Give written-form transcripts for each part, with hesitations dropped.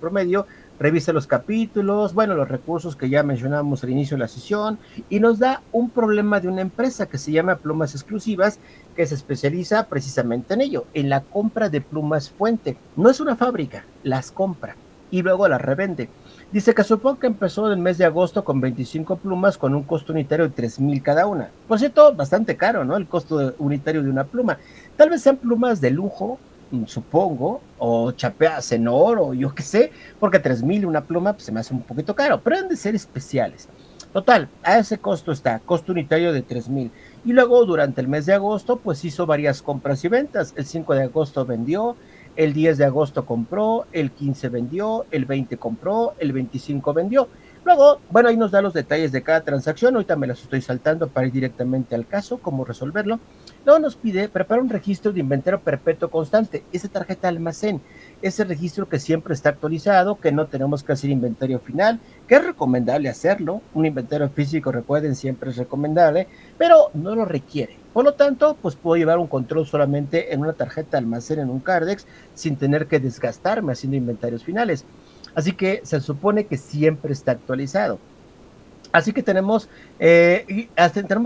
promedio, revisa los capítulos, bueno, los recursos que ya mencionamos al inicio de la sesión y nos da un problema de una empresa que se llama Plumas Exclusivas, que se especializa precisamente en ello, en la compra de plumas fuente. No es una fábrica, las compra y luego las revende. Dice que supongo que empezó en el mes de agosto con 25 plumas con un costo unitario de 3,000 cada una. Por cierto, bastante caro, ¿no? El costo unitario de una pluma. Tal vez sean plumas de lujo, supongo, o chapeadas en oro, yo qué sé, porque 3,000 una pluma pues, se me hace un poquito caro, pero han de ser especiales. Total, a ese costo está, costo unitario de 3,000. Y luego durante el mes de agosto, pues hizo varias compras y ventas. El 5 de agosto vendió, el 10 de agosto compró, el 15 vendió, el 20 compró, el 25 vendió. Luego, bueno, ahí nos da los detalles de cada transacción. Ahorita me los estoy saltando para ir directamente al caso, cómo resolverlo. Luego nos pide preparar un registro de inventario perpetuo constante, esa tarjeta de almacén, ese registro que siempre está actualizado, que no tenemos que hacer inventario final, que es recomendable hacerlo. Un inventario físico, recuerden, siempre es recomendable, pero no lo requiere. Por lo tanto, pues puedo llevar un control solamente en una tarjeta de almacén, en un Cardex, sin tener que desgastarme haciendo inventarios finales. Así que se supone que siempre está actualizado. Así que tenemos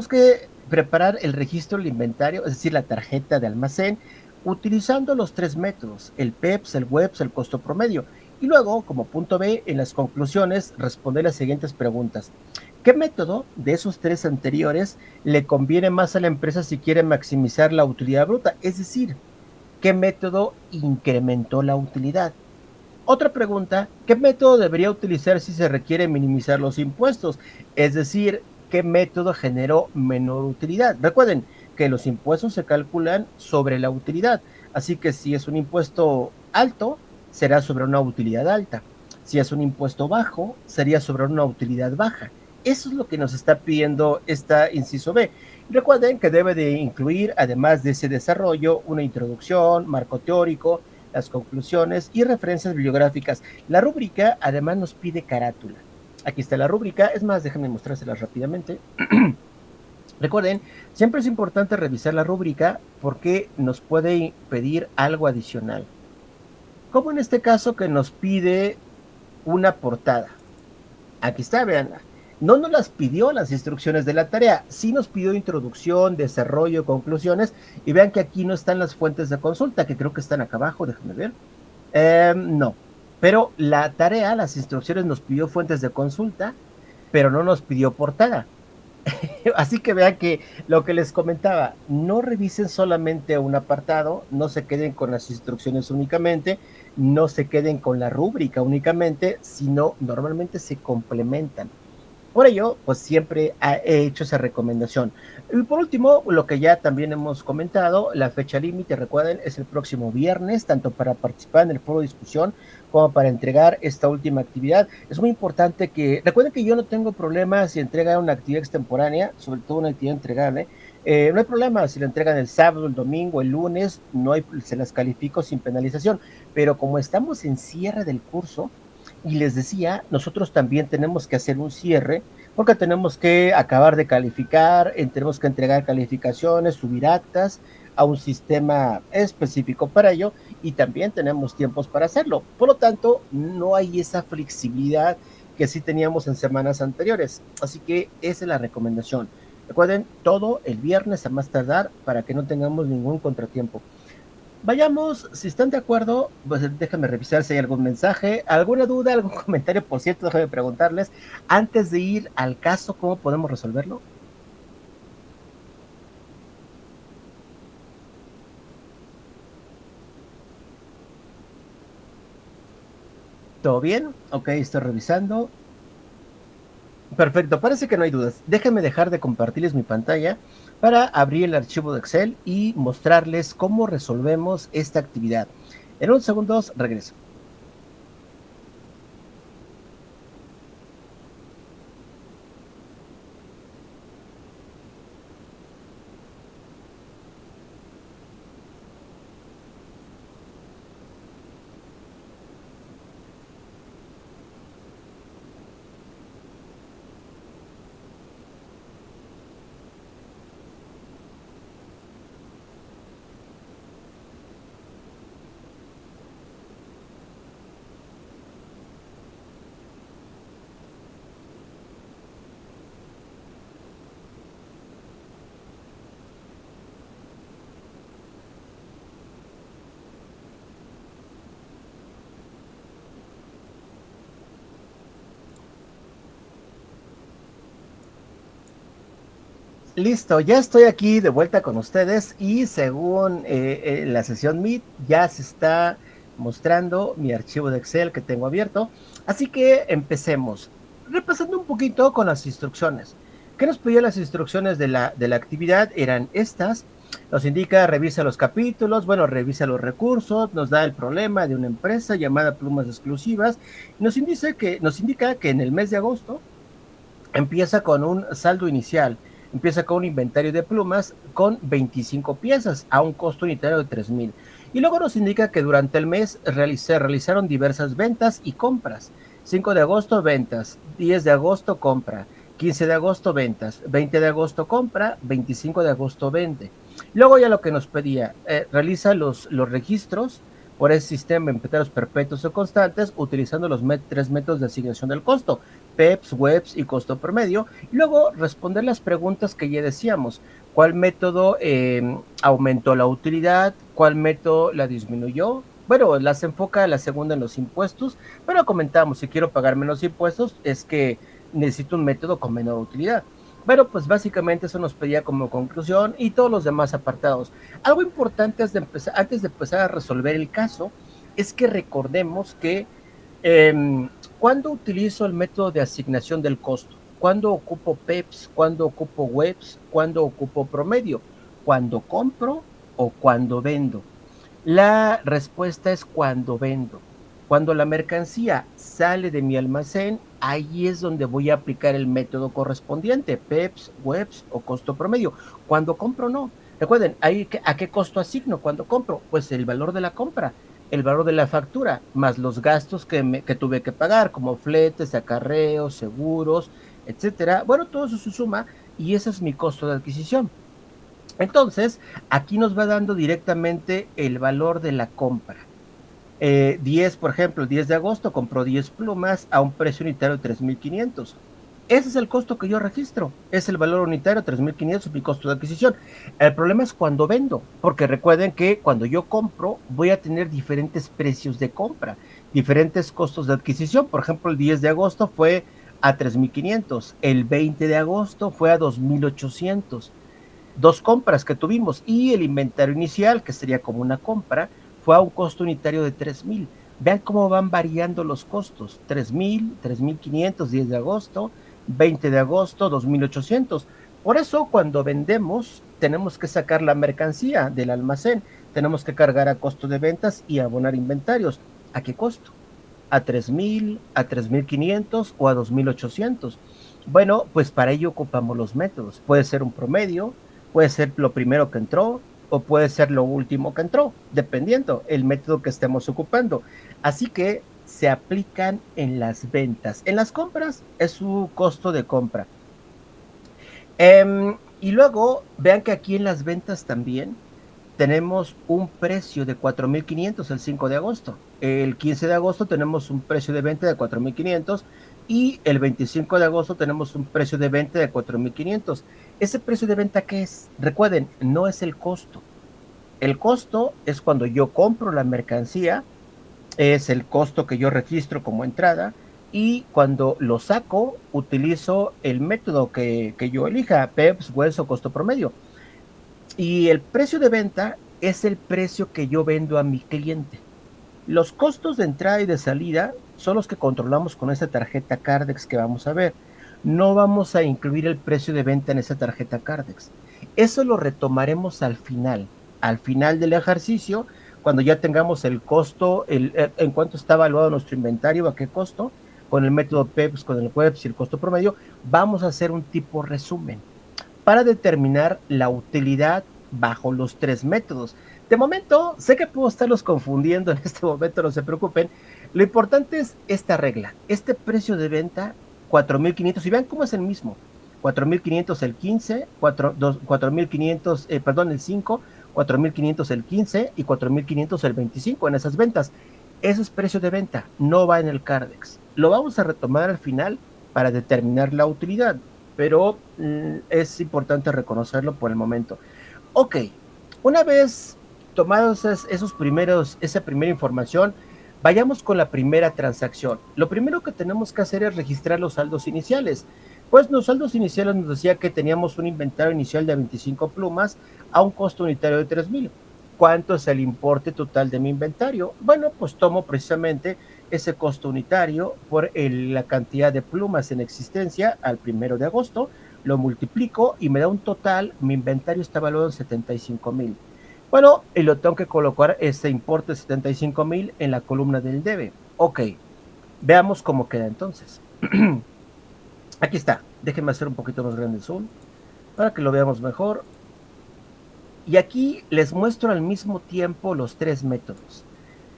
que preparar el registro del inventario, es decir, la tarjeta de almacén, utilizando los tres métodos, el PEPS, el WEPS, el costo promedio. Y luego, como punto B, en las conclusiones, responder las siguientes preguntas. ¿Qué método de esos tres anteriores le conviene más a la empresa si quiere maximizar la utilidad bruta? Es decir, ¿qué método incrementó la utilidad? Otra pregunta, ¿qué método debería utilizar si se requiere minimizar los impuestos? Es decir, ¿qué método generó menor utilidad? Recuerden que los impuestos se calculan sobre la utilidad, así que si es un impuesto alto, será sobre una utilidad alta. Si es un impuesto bajo, sería sobre una utilidad baja. Eso es lo que nos está pidiendo esta inciso B. Recuerden que debe de incluir, además de ese desarrollo, una introducción, marco teórico, las conclusiones y referencias bibliográficas. La rúbrica además nos pide carátula. Aquí está la rúbrica, es más, déjenme mostrárselas rápidamente. Recuerden, siempre es importante revisar la rúbrica porque nos puede pedir algo adicional. Como en este caso que nos pide una portada. Aquí está, vean. No nos las pidió las instrucciones de la tarea, sí nos pidió introducción, desarrollo, conclusiones, y vean que aquí no están las fuentes de consulta, que creo que están acá abajo, déjenme ver. No, pero la tarea, las instrucciones nos pidió fuentes de consulta, pero no nos pidió portada. Así que vean que lo que les comentaba, no revisen solamente un apartado, no se queden con las instrucciones únicamente, no se queden con la rúbrica únicamente, sino normalmente se complementan. Por ello, pues siempre he hecho esa recomendación. Y por último, lo que ya también hemos comentado, la fecha límite, recuerden, es el próximo viernes, tanto para participar en el foro de discusión como para entregar esta última actividad. Es muy importante que, recuerden que yo no tengo problemas si entregan una actividad extemporánea, sobre todo una actividad entregable. No hay problema si la entregan el sábado, el domingo, el lunes, no hay, se las califico sin penalización. Pero como estamos en cierre del curso, y les decía, nosotros también tenemos que hacer un cierre porque tenemos que acabar de calificar, tenemos que entregar calificaciones, subir actas a un sistema específico para ello y también tenemos tiempos para hacerlo. Por lo tanto, no hay esa flexibilidad que sí teníamos en semanas anteriores. Así que esa es la recomendación. Recuerden, todo el viernes a más tardar para que no tengamos ningún contratiempo. Vayamos, si están de acuerdo, pues déjame revisar si hay algún mensaje, alguna duda, algún comentario. Por cierto, déjame preguntarles, antes de ir al caso, ¿cómo podemos resolverlo? ¿Todo bien? Ok, estoy revisando. Perfecto, parece que no hay dudas. Déjenme dejar de compartirles mi pantalla para abrir el archivo de Excel y mostrarles cómo resolvemos esta actividad. En unos segundos regreso. Listo, ya estoy aquí de vuelta con ustedes y según la sesión Meet ya se está mostrando mi archivo de Excel que tengo abierto. Así que empecemos. Repasando un poquito con las instrucciones. ¿Qué nos pedían las instrucciones de la actividad? Eran estas. Nos indica, revisa los capítulos, bueno, revisa los recursos, nos da el problema de una empresa llamada Plumas Exclusivas. Nos indica que en el mes de agosto empieza con un saldo inicial, empieza con un inventario de plumas con 25 piezas a un costo unitario de 3,000. Y luego nos indica que durante el mes realizaron diversas ventas y compras. 5 de agosto ventas, 10 de agosto compra, 15 de agosto ventas, 20 de agosto compra, 25 de agosto vende. Luego ya lo que nos pedía, realiza los registros por ese sistema en inventarios perpetuos o constantes utilizando los tres métodos de asignación del costo, PEPS, WEPS y costo promedio. Y luego responder las preguntas que ya decíamos. ¿Cuál método aumentó la utilidad? ¿Cuál método la disminuyó? Bueno, las enfoca la segunda en los impuestos, pero comentamos, si quiero pagar menos impuestos, es que necesito un método con menor utilidad. Bueno, pues básicamente eso nos pedía como conclusión y todos los demás apartados. Algo importante antes de empezar a resolver el caso es que recordemos que ¿cuándo utilizo el método de asignación del costo? ¿Cuándo ocupo PEPS? ¿Cuándo ocupo WEPS? ¿Cuándo ocupo promedio? ¿Cuándo compro o cuando vendo? La respuesta es cuando vendo. Cuando la mercancía sale de mi almacén, ahí es donde voy a aplicar el método correspondiente, PEPS, WEPS o costo promedio. Cuando compro, no. Recuerden, ¿a qué costo asigno cuando compro? Pues el valor de la compra, el valor de la factura, más los gastos que tuve que pagar, como fletes, acarreos, seguros, etcétera. Bueno, todo eso se suma y ese es mi costo de adquisición. Entonces, aquí nos va dando directamente el valor de la compra. 10, por ejemplo, el 10 de agosto compró 10 plumas a un precio unitario de 3,500. Ese es el costo que yo registro. Es el valor unitario, 3,500, mi costo de adquisición. El problema es cuando vendo, porque recuerden que cuando yo compro voy a tener diferentes precios de compra, diferentes costos de adquisición. Por ejemplo, el 10 de agosto fue a 3,500, el 20 de agosto fue a 2,800. Dos compras que tuvimos y el inventario inicial, que sería como una compra, fue a un costo unitario de 3,000. Vean cómo van variando los costos: 3,000, 3,500, 10 de agosto, 20 de agosto, 2,800. Por eso, cuando vendemos, tenemos que sacar la mercancía del almacén, tenemos que cargar a costo de ventas y abonar inventarios. ¿A qué costo? ¿A 3,000, a 3,500 o a 2,800? Bueno, pues para ello ocupamos los métodos. Puede ser un promedio, puede ser lo primero que entró o puede ser lo último que entró, dependiendo el método que estemos ocupando. Así que se aplican en las ventas. En las compras es su costo de compra. Y luego vean que aquí en las ventas también tenemos un precio de 4,500 el 5 de agosto. El 15 de agosto tenemos un precio de venta de 4,500 y el 25 de agosto tenemos un precio de venta de 4,500. ¿Ese precio de venta qué es? Recuerden, no es el costo. El costo es cuando yo compro la mercancía, es el costo que yo registro como entrada, y cuando lo saco utilizo el método que yo elija, PEPS, WEPS o costo promedio. Y el precio de venta es el precio que yo vendo a mi cliente. Los costos de entrada y de salida son los que controlamos con esa tarjeta Cardex que vamos a ver. No vamos a incluir el precio de venta en esa tarjeta Cardex. Eso lo retomaremos al final del ejercicio, cuando ya tengamos el costo, en cuánto está evaluado nuestro inventario, a qué costo, con el método PEPS, con el WEPS y el costo promedio, vamos a hacer un tipo resumen para determinar la utilidad bajo los tres métodos. De momento, sé que puedo estarlos confundiendo en este momento, no se preocupen. Lo importante es esta regla, este precio de venta, 4,500, y vean cómo es el mismo. 4,500 el 15, 4,500, perdón, el 5, 4,500 el 15 y 4,500 el 25 en esas ventas. Eso es precio de venta, no va en el Cardex. Lo vamos a retomar al final para determinar la utilidad, pero es importante reconocerlo por el momento. Ok, una vez tomados esa primera información, vayamos con la primera transacción. Lo primero que tenemos que hacer es registrar los saldos iniciales. Pues los saldos iniciales nos decía que teníamos un inventario inicial de 25 plumas a un costo unitario de 3,000. ¿Cuánto es el importe total de mi inventario? Bueno, pues tomo precisamente ese costo unitario por la cantidad de plumas en existencia al 1 de agosto, lo multiplico y me da un total. Mi inventario está valuado en 75,000. Bueno, y lo tengo que colocar ese importe de 75,000 en la columna del debe. Ok, veamos cómo queda entonces. Aquí está. Déjenme hacer un poquito más grande el zoom para que lo veamos mejor. Y aquí les muestro al mismo tiempo los tres métodos.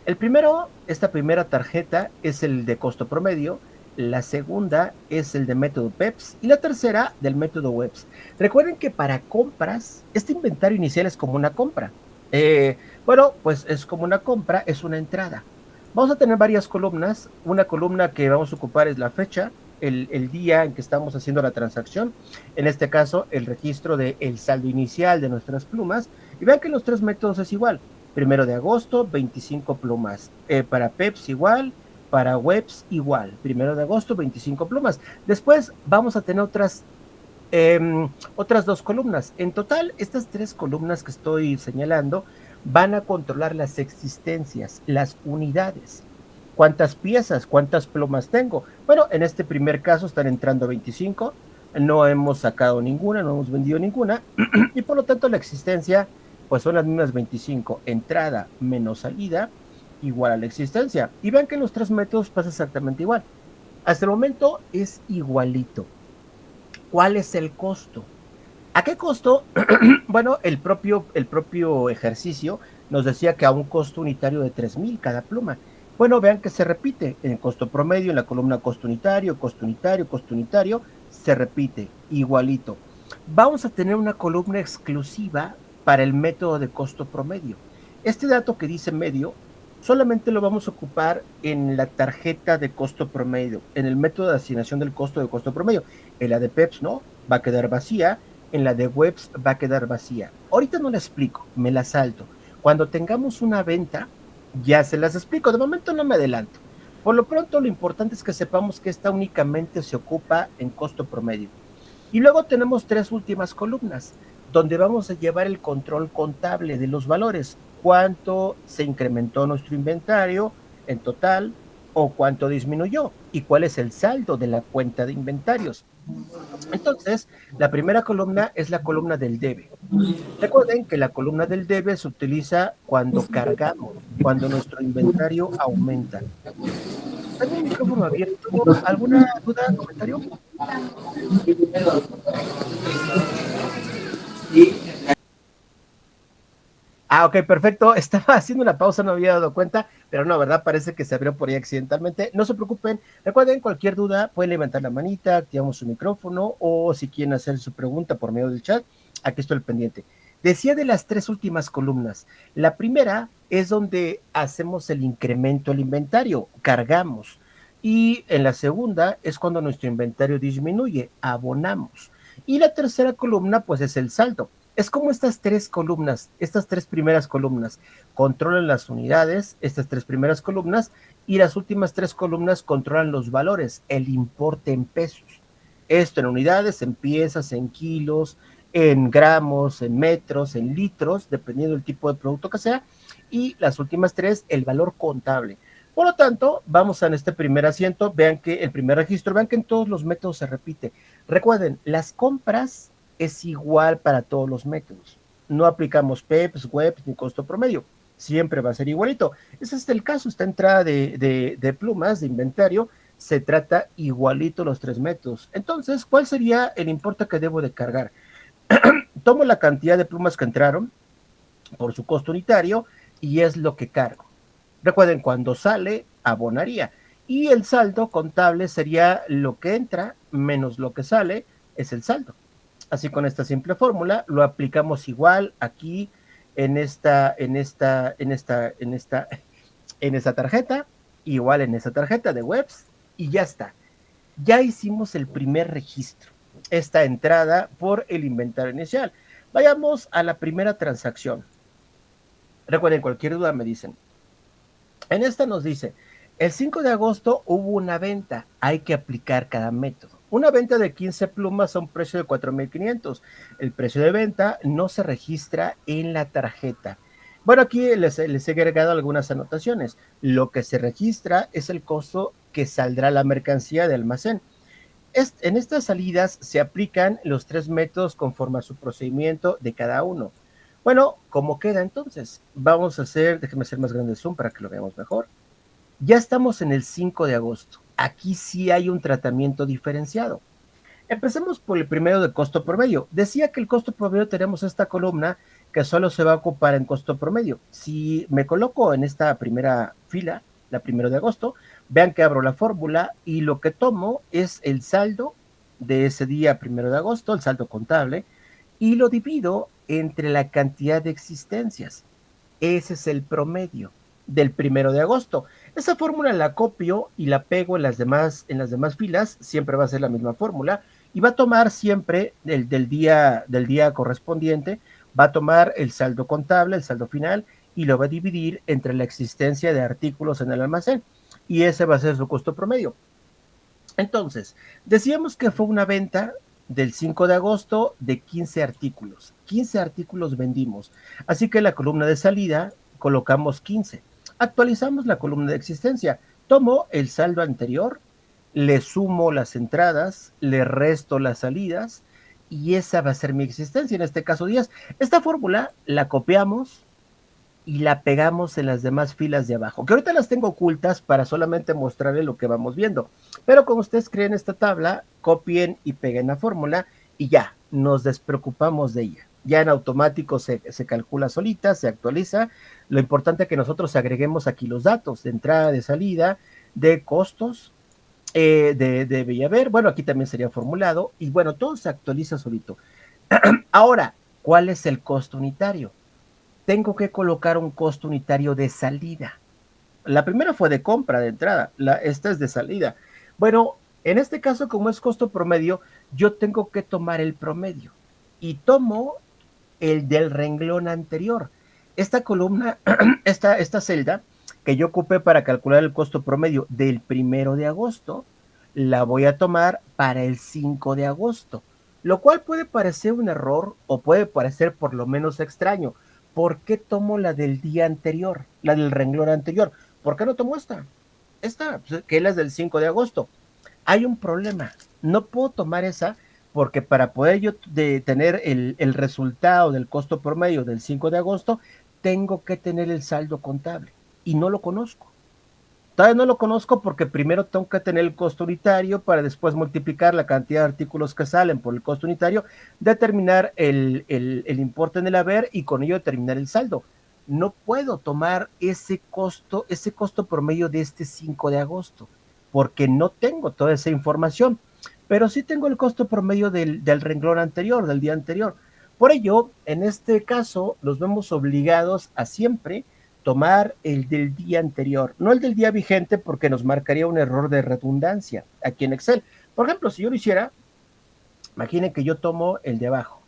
El primero, esta primera tarjeta es el de costo promedio, la segunda es el de método PEPS y la tercera del método WEBS. Recuerden que para compras, este inventario inicial es como una compra. Bueno, pues es como una compra, es una entrada. Vamos a tener varias columnas. Una columna que vamos a ocupar es la fecha, el día en que estamos haciendo la transacción. En este caso, el registro del saldo inicial de nuestras plumas. Y vean que los tres métodos es igual. 1 de agosto, 25 plumas. Para PEPS igual, para WEBS igual. 1 de agosto, 25 plumas. Después vamos a tener eh, otras dos columnas. En total, estas tres columnas que estoy señalando van a controlar las existencias, las unidades. ¿Cuántas piezas, cuántas plumas tengo? Bueno, en este primer caso están entrando 25, no hemos sacado ninguna, no hemos vendido ninguna, y por lo tanto la existencia, pues son las mismas 25, entrada menos salida, igual a la existencia. Y vean que en los tres métodos pasa exactamente igual. Hasta el momento es igualito. ¿Cuál es el costo? ¿A qué costo? Bueno, el propio ejercicio nos decía que a un costo unitario de 3,000 cada pluma. Bueno, vean que se repite en costo promedio, en la columna costo unitario, costo unitario, costo unitario, se repite igualito. Vamos a tener una columna exclusiva para el método de costo promedio. Este dato que dice medio solamente lo vamos a ocupar en la tarjeta de costo promedio, en el método de asignación del costo de costo promedio. En la de PEPS no, va a quedar vacía. En la de WEBS va a quedar vacía. Ahorita no la explico, me la salto. Cuando tengamos una venta, ya se las explico. De momento no me adelanto. Por lo pronto, lo importante es que sepamos que esta únicamente se ocupa en costo promedio. Y luego tenemos tres últimas columnas, donde vamos a llevar el control contable de los valores. Cuánto se incrementó nuestro inventario en total o cuánto disminuyó y cuál es el saldo de la cuenta de inventarios. Entonces, la primera columna es la columna del debe. Recuerden que la columna del debe se utiliza cuando cargamos, cuando nuestro inventario aumenta. Tengo un micrófono abierto. ¿Alguna duda, comentario? Ok, perfecto. Estaba haciendo una pausa, no había dado cuenta, pero no, ¿verdad? Parece que se abrió por ahí accidentalmente. No se preocupen. Recuerden, cualquier duda, pueden levantar la manita, activamos su micrófono o si quieren hacer su pregunta por medio del chat, aquí estoy al pendiente. Decía de las tres últimas columnas. La primera es donde hacemos el incremento al inventario, cargamos. Y en la segunda es cuando nuestro inventario disminuye, abonamos. Y la tercera columna, pues es el saldo. Es como estas tres columnas, estas tres primeras columnas controlan las unidades, estas tres primeras columnas, y las últimas tres columnas controlan los valores, el importe en pesos. Esto en unidades, en piezas, en kilos, en gramos, en metros, en litros, dependiendo del tipo de producto que sea, y las últimas tres, el valor contable. Por lo tanto, vamos a en este primer asiento, vean que el primer registro, vean que en todos los métodos se repite. Recuerden, las compras es igual para todos los métodos. No aplicamos PEPs, WEBs ni costo promedio. Siempre va a ser igualito. Ese es el caso, esta entrada de plumas, de inventario, se trata igualito los tres métodos. Entonces, ¿cuál sería el importe que debo de cargar? Tomo la cantidad de plumas que entraron por su costo unitario y es lo que cargo. Recuerden, cuando sale, abonaría. Y el saldo contable sería lo que entra menos lo que sale, es el saldo. Así con esta simple fórmula lo aplicamos igual aquí en esta tarjeta, igual en esta tarjeta de webs y ya está. Ya hicimos el primer registro, esta entrada por el inventario inicial. Vayamos a la primera transacción. Recuerden, cualquier duda me dicen. En esta nos dice, el 5 de agosto hubo una venta, hay que aplicar cada método. Una venta de 15 plumas a un precio de 4,500. El precio de venta no se registra en la tarjeta. Bueno, aquí les he agregado algunas anotaciones. Lo que se registra es el costo que saldrá la mercancía de almacén. En estas salidas se aplican los tres métodos conforme a su procedimiento de cada uno. Bueno, ¿cómo queda entonces? Vamos a hacer, déjeme hacer más grande el zoom para que lo veamos mejor. Ya estamos en el 5 de agosto. Aquí sí hay un tratamiento diferenciado. Empecemos por el primero de costo promedio. Decía que el costo promedio tenemos esta columna que solo se va a ocupar en costo promedio. Si me coloco en esta primera fila, la primero de agosto, vean que abro la fórmula y lo que tomo es el saldo de ese día primero de agosto, el saldo contable, y lo divido entre la cantidad de existencias. Ese es el promedio del primero de agosto. Esa fórmula la copio y la pego en las demás filas, siempre va a ser la misma fórmula, y va a tomar siempre del día correspondiente, va a tomar el saldo contable, el saldo final, y lo va a dividir entre la existencia de artículos en el almacén. Y ese va a ser su costo promedio. Entonces, decíamos que fue una venta del 5 de agosto de 15 artículos. 15 artículos vendimos. Así que en la columna de salida colocamos 15. Actualizamos la columna de existencia. Tomo el saldo anterior, le sumo las entradas, le resto las salidas y esa va a ser mi existencia, en este caso 10. Esta fórmula la copiamos y la pegamos en las demás filas de abajo, que ahorita las tengo ocultas para solamente mostrarles lo que vamos viendo. Pero como ustedes creen esta tabla, copien y peguen la fórmula y ya, nos despreocupamos de ella. Ya en automático se calcula solita, se actualiza. Lo importante es que nosotros agreguemos aquí los datos de entrada, de salida, de costos, de Bellaver. Bueno, aquí también sería formulado. Y bueno, todo se actualiza solito. Ahora, ¿cuál es el costo unitario? Tengo que colocar un costo unitario de salida. La primera fue de compra, de entrada. Esta es de salida. Bueno, en este caso, como es costo promedio, yo tengo que tomar el promedio. Y tomo el del renglón anterior. Esta columna, esta celda que yo ocupé para calcular el costo promedio del 1 de agosto, la voy a tomar para el 5 de agosto, lo cual puede parecer un error o puede parecer por lo menos extraño. ¿Por qué tomo la del día anterior, la del renglón anterior? ¿Por qué no tomo esta? Esta, que es la del 5 de agosto. Hay un problema. No puedo tomar esa porque para poder yo tener el resultado del costo promedio del 5 de agosto, tengo que tener el saldo contable y no lo conozco. Todavía no lo conozco porque primero tengo que tener el costo unitario para después multiplicar la cantidad de artículos que salen por el costo unitario, determinar el importe en el haber y con ello determinar el saldo. No puedo tomar ese costo promedio de este 5 de agosto porque no tengo toda esa información, pero sí tengo el costo promedio del renglón anterior, del día anterior. Por ello, en este caso, nos vemos obligados a siempre tomar el del día anterior, no el del día vigente porque nos marcaría un error de redundancia aquí en Excel. Por ejemplo, si yo lo hiciera, imaginen que yo tomo el de abajo.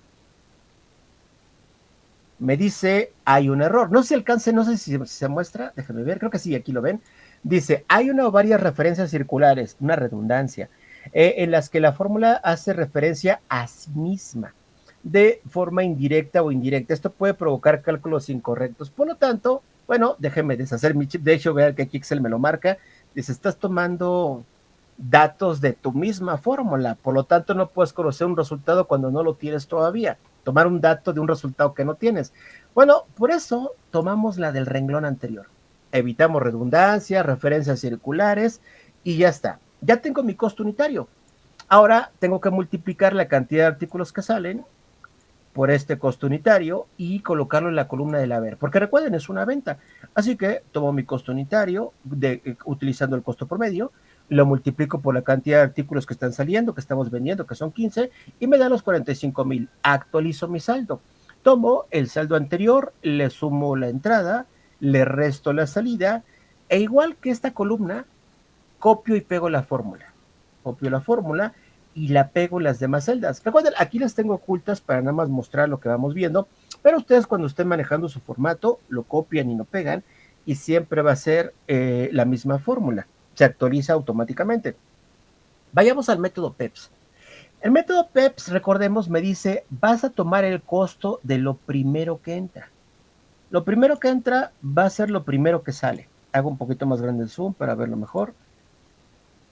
Me dice, hay un error. No sé si alcance, no sé si se muestra, déjenme ver, creo que sí, aquí lo ven. Dice, hay una o varias referencias circulares, una redundancia, en las que la fórmula hace referencia a sí misma de forma indirecta o indirecta. Esto puede provocar cálculos incorrectos. Por lo tanto, bueno, déjenme deshacer mi chip. De hecho, vean que aquí Excel me lo marca. Dice, estás tomando datos de tu misma fórmula. Por lo tanto, no puedes conocer un resultado cuando no lo tienes todavía. Tomar un dato de un resultado que no tienes. Bueno, por eso tomamos la del renglón anterior. Evitamos redundancias, referencias circulares y ya está. Ya tengo mi costo unitario. Ahora tengo que multiplicar la cantidad de artículos que salen por este costo unitario y colocarlo en la columna del haber, porque recuerden, es una venta. Así que tomo mi costo unitario utilizando el costo promedio, lo multiplico por la cantidad de artículos que están saliendo, que estamos vendiendo, que son 15, y me da los 45,000. Actualizo mi saldo. Tomo el saldo anterior, le sumo la entrada, le resto la salida, e igual que esta columna, copio y pego la fórmula. Copio la fórmula y la pego en las demás celdas. Recuerden, aquí las tengo ocultas para nada más mostrar lo que vamos viendo, pero ustedes cuando estén manejando su formato, lo copian y lo pegan y siempre va a ser la misma fórmula. Se actualiza automáticamente. Vayamos al método PEPS. El método PEPS, recordemos, me dice, vas a tomar el costo de lo primero que entra. Lo primero que entra va a ser lo primero que sale. Hago un poquito más grande el zoom para verlo mejor.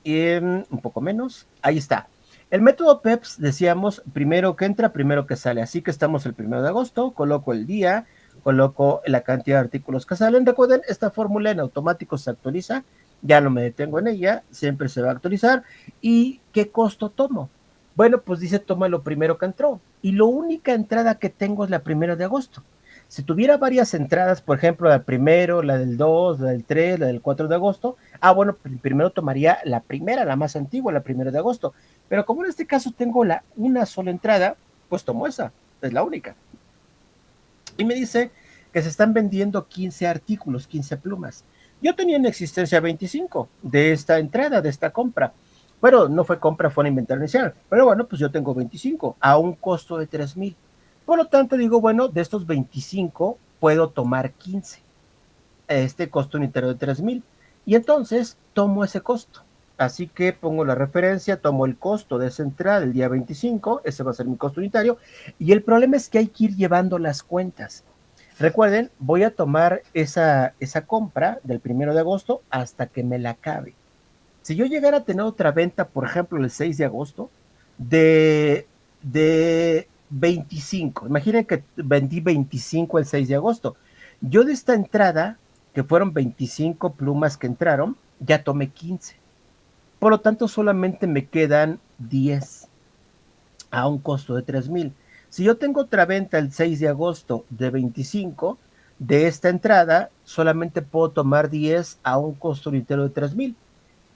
Y un poco menos. Ahí está. El método PEPS, decíamos, primero que entra, primero que sale. Así que estamos el 1 de agosto, coloco el día, coloco la cantidad de artículos que salen. Recuerden, esta fórmula en automático se actualiza. Ya no me detengo en ella, siempre se va a actualizar. ¿Y qué costo tomo? Bueno, pues dice, toma lo primero que entró. Y la única entrada que tengo es la 1 de agosto. Si tuviera varias entradas, por ejemplo, la primero, la del 2, la del 3, la del 4 de agosto, bueno, primero tomaría la primera, la más antigua, la 1 de agosto. Pero como en este caso tengo una sola entrada, pues tomo esa, es la única. Y me dice que se están vendiendo 15 artículos, 15 plumas. Yo tenía en existencia 25 de esta entrada, de esta compra. Bueno, no fue compra, fue un inventario inicial. Pero bueno, pues yo tengo 25 a un costo de 3,000. Por lo tanto, digo, bueno, de estos 25 puedo tomar 15. Este costo unitario de 3,000. Y entonces tomo ese costo. Así que pongo la referencia, tomo el costo de esa entrada del día 25, ese va a ser mi costo unitario. Y el problema es que hay que ir llevando las cuentas. Recuerden, voy a tomar esa compra del 1 de agosto hasta que me la acabe. Si yo llegara a tener otra venta, por ejemplo, el 6 de agosto, de 25, imaginen que vendí 25 el 6 de agosto. Yo de esta entrada, que fueron 25 plumas que entraron, ya tomé 15. Por lo tanto, solamente me quedan 10 a un costo de 3,000. Si yo tengo otra venta el 6 de agosto de 25, de esta entrada solamente puedo tomar 10 a un costo unitario de 3,000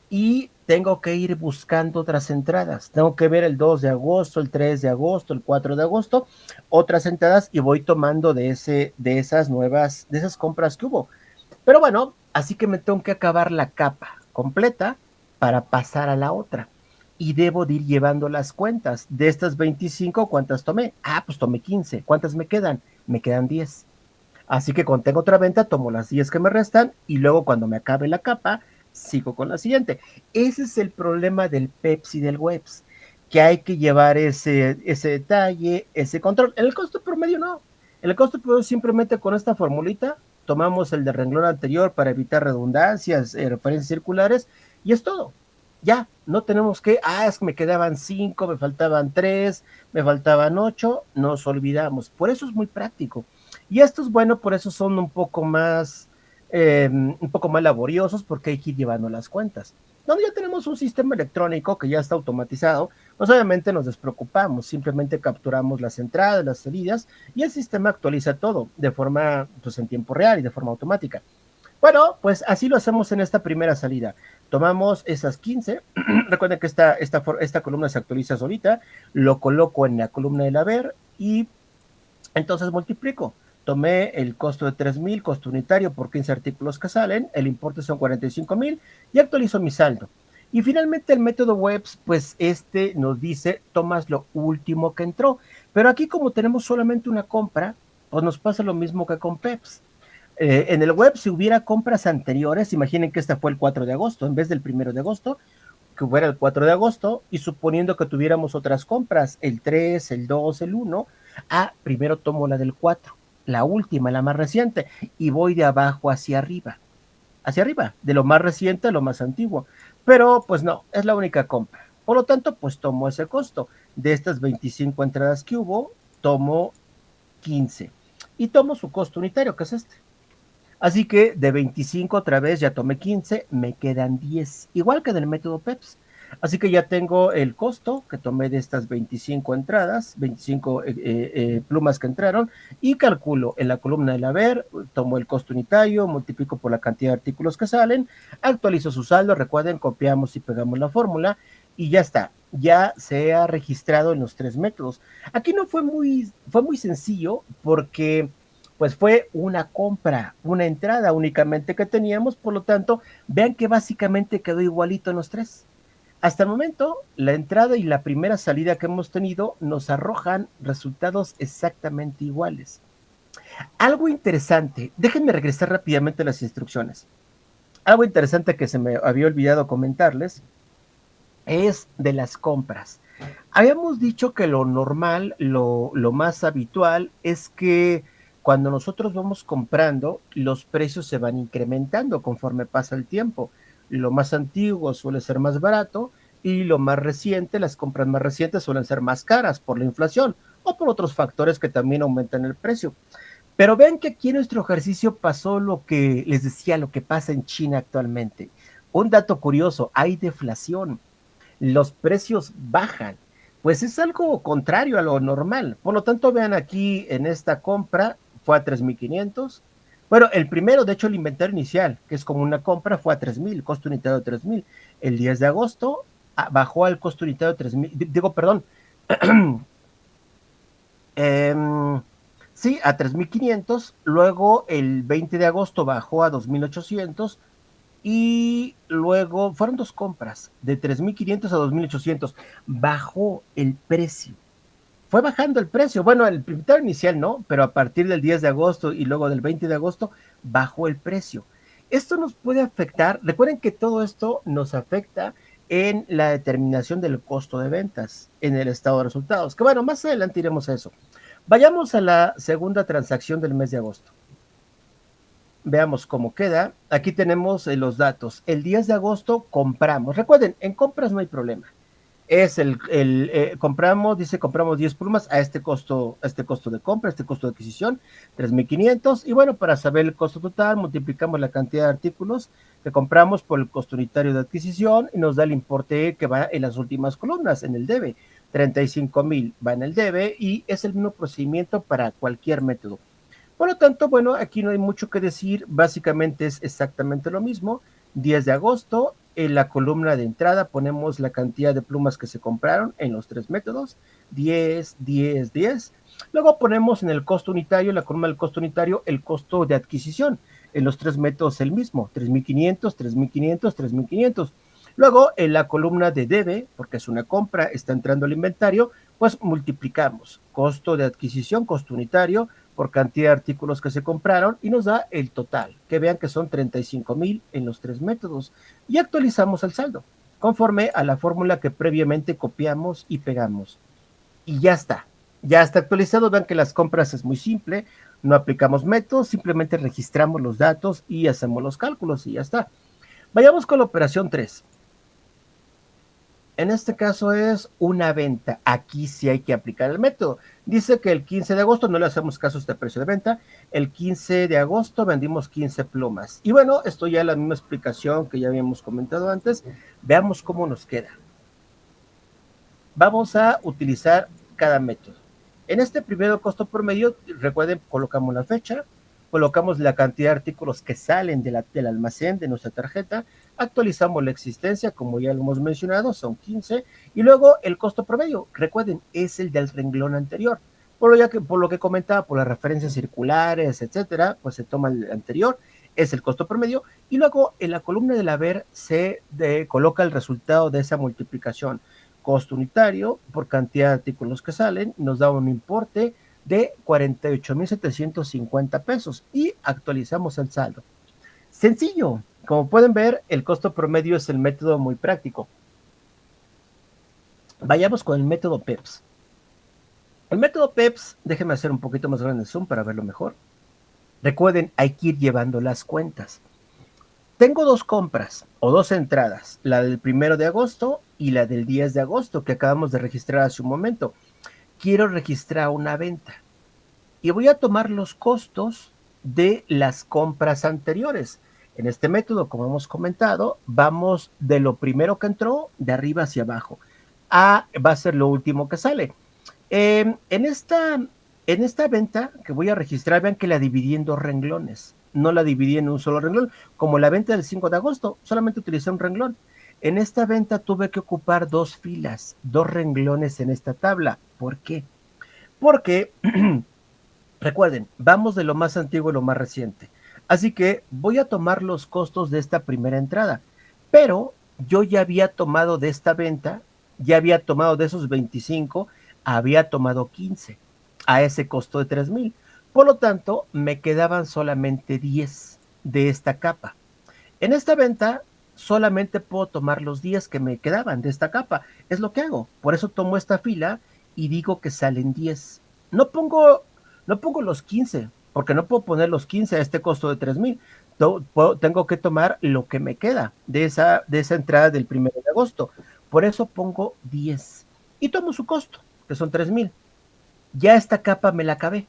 y tengo que ir buscando otras entradas. Tengo que ver el 2 de agosto, el 3 de agosto, el 4 de agosto, otras entradas y voy tomando de esas compras que hubo. Pero bueno, así que me tengo que acabar la capa completa para pasar a la otra. Y debo de ir llevando las cuentas. De estas 25, ¿cuántas tomé? Pues tomé 15. ¿Cuántas me quedan? Me quedan 10. Así que cuando tengo otra venta, tomo las 10 que me restan y luego cuando me acabe la capa, sigo con la siguiente. Ese es el problema del Pepsi y del Webs, que hay que llevar ese detalle, ese control. En el costo promedio no. En el costo promedio simplemente con esta formulita tomamos el de renglón anterior para evitar redundancias, referencias circulares y es todo. Ya, no tenemos que, es que me quedaban 5, me faltaban 3, me faltaban 8, nos olvidamos. Por eso es muy práctico. Y estos, bueno, por eso son un poco más laboriosos porque hay que ir llevando las cuentas. Donde ya tenemos un sistema electrónico que ya está automatizado, pues obviamente nos despreocupamos, simplemente capturamos las entradas, las salidas y el sistema actualiza todo de forma, pues en tiempo real y de forma automática. Bueno, pues así lo hacemos en esta primera salida. Tomamos esas 15. Recuerden que esta columna se actualiza solita. Lo coloco en la columna del haber y entonces multiplico. Tomé el costo de 3,000, costo unitario por 15 artículos que salen, el importe son 45,000 y actualizo mi saldo. Y finalmente el método Webs, pues este nos dice, tomas lo último que entró. Pero aquí como tenemos solamente una compra, pues nos pasa lo mismo que con PEPS. En el web, si hubiera compras anteriores, imaginen que esta fue el 4 de agosto, en vez del 1 de agosto, que fuera el 4 de agosto, y suponiendo que tuviéramos otras compras, el 3, el 2, el 1, primero tomo la del 4, la última, la más reciente, y voy de abajo hacia arriba, de lo más reciente a lo más antiguo. Pero pues no, es la única compra. Por lo tanto, pues tomo ese costo. De estas 25 entradas que hubo, tomo 15. Y tomo su costo unitario, que es este. Así que de 25 otra vez ya tomé 15, me quedan 10, igual que en el método PEPS. Así que ya tengo el costo que tomé de estas 25 entradas, 25 plumas que entraron, y calculo en la columna del haber, tomo el costo unitario, multiplico por la cantidad de artículos que salen, actualizo su saldo, recuerden, copiamos y pegamos la fórmula, y ya está, ya se ha registrado en los tres métodos. Aquí no fue muy sencillo porque pues fue una compra, una entrada únicamente que teníamos, por lo tanto, vean que básicamente quedó igualito en los tres. Hasta el momento, la entrada y la primera salida que hemos tenido nos arrojan resultados exactamente iguales. Algo interesante, déjenme regresar rápidamente a las instrucciones. Algo interesante que se me había olvidado comentarles es de las compras. Habíamos dicho que lo normal, lo más habitual es que cuando nosotros vamos comprando, los precios se van incrementando conforme pasa el tiempo. Lo más antiguo suele ser más barato y lo más reciente, las compras más recientes suelen ser más caras por la inflación o por otros factores que también aumentan el precio. Pero vean que aquí en nuestro ejercicio pasó lo que les decía, lo que pasa en China actualmente. Un dato curioso, hay deflación, los precios bajan, pues es algo contrario a lo normal. Por lo tanto, vean aquí en esta compra fue a 3,500. Bueno, el primero, de hecho, el inventario inicial, que es como una compra, fue a 3,000, costo unitario de 3,000. El 10 de agosto bajó al costo unitario de 3,000, digo, perdón, eh, sí, a 3,500. Luego el 20 de agosto bajó a 2,800 y luego fueron dos compras de 3,500 a 2,800. Bajó el precio. Fue bajando el precio. Bueno, el inventario inicial no, pero a partir del 10 de agosto y luego del 20 de agosto bajó el precio. Esto nos puede afectar. Recuerden que todo esto nos afecta en la determinación del costo de ventas en el estado de resultados. Que bueno, más adelante iremos a eso. Vayamos a la segunda transacción del mes de agosto. Veamos cómo queda. Aquí tenemos los datos. El 10 de agosto compramos. Recuerden, en compras no hay problema. Es compramos, dice compramos 10 plumas a este costo de compra, a este costo de adquisición, 3,500. Y bueno, para saber el costo total, multiplicamos la cantidad de artículos que compramos por el costo unitario de adquisición y nos da el importe que va en las últimas columnas, en el debe. 35,000 va en el debe y es el mismo procedimiento para cualquier método. Por lo tanto, bueno, aquí no hay mucho que decir, básicamente es exactamente lo mismo. 10 de agosto, en la columna de entrada ponemos la cantidad de plumas que se compraron en los tres métodos, 10, 10, 10. Luego ponemos en el costo unitario, en la columna del costo unitario, el costo de adquisición. En los tres métodos el mismo, 3,500, 3,500, 3,500. Luego, en la columna de debe, porque es una compra, está entrando al inventario, pues multiplicamos costo de adquisición, costo unitario, por cantidad de artículos que se compraron y nos da el total, que vean que son 35,000 en los tres métodos y actualizamos el saldo conforme a la fórmula que previamente copiamos y pegamos. Y ya está actualizado. Vean que las compras es muy simple, no aplicamos métodos, simplemente registramos los datos y hacemos los cálculos y ya está. Vayamos con la operación 3. En este caso es una venta. Aquí sí hay que aplicar el método. Dice que el 15 de agosto no le hacemos caso a este precio de venta. El 15 de agosto vendimos 15 plumas. Y bueno, esto ya es la misma explicación que ya habíamos comentado antes. Veamos cómo nos queda. Vamos a utilizar cada método. En este primero costo promedio, recuerden, colocamos la fecha, colocamos la cantidad de artículos que salen del almacén de nuestra tarjeta, actualizamos la existencia, como ya lo hemos mencionado, son 15, y luego el costo promedio, recuerden, es el del renglón anterior. Por lo que comentaba, por las referencias circulares, etcétera, pues se toma el anterior, es el costo promedio, y luego en la columna del haber se coloca el resultado de esa multiplicación. Costo unitario por cantidad de artículos que salen, nos da un importe de 48,750 pesos y actualizamos el saldo. Sencillo, como pueden ver, el costo promedio es el método muy práctico. Vayamos con el método PEPS. El método PEPS, déjenme hacer un poquito más grande el zoom para verlo mejor. Recuerden, hay que ir llevando las cuentas. Tengo dos compras o dos entradas, la del 1 de agosto y la del 10 de agosto que acabamos de registrar hace un momento. Quiero registrar una venta y voy a tomar los costos de las compras anteriores. En este método, como hemos comentado, vamos de lo primero que entró, de arriba hacia abajo. A va a ser lo último que sale. En esta venta que voy a registrar, vean que la dividí en dos renglones. No la dividí en un solo renglón. Como la venta del 5 de agosto, solamente utilicé un renglón. En esta venta tuve que ocupar dos filas, dos renglones en esta tabla. ¿Por qué? Porque recuerden, vamos de lo más antiguo a lo más reciente. Así que voy a tomar los costos de esta primera entrada. Pero yo ya había tomado de esta venta, ya había tomado de esos 25, había tomado 15 a ese costo de 3,000. Por lo tanto, me quedaban solamente 10 de esta capa. En esta venta solamente puedo tomar los 10 que me quedaban de esta capa. Es lo que hago. Por eso tomo esta fila y digo que salen 10. No pongo, no pongo los 15, porque no puedo poner los 15 a este costo de 3,000. Tengo que tomar lo que me queda de esa entrada del 1 de agosto. Por eso pongo 10 y tomo su costo, que son 3,000. Ya esta capa me la acabé,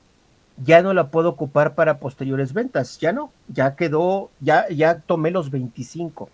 ya no la puedo ocupar para posteriores ventas, ya no, ya quedó, ya tomé los 25.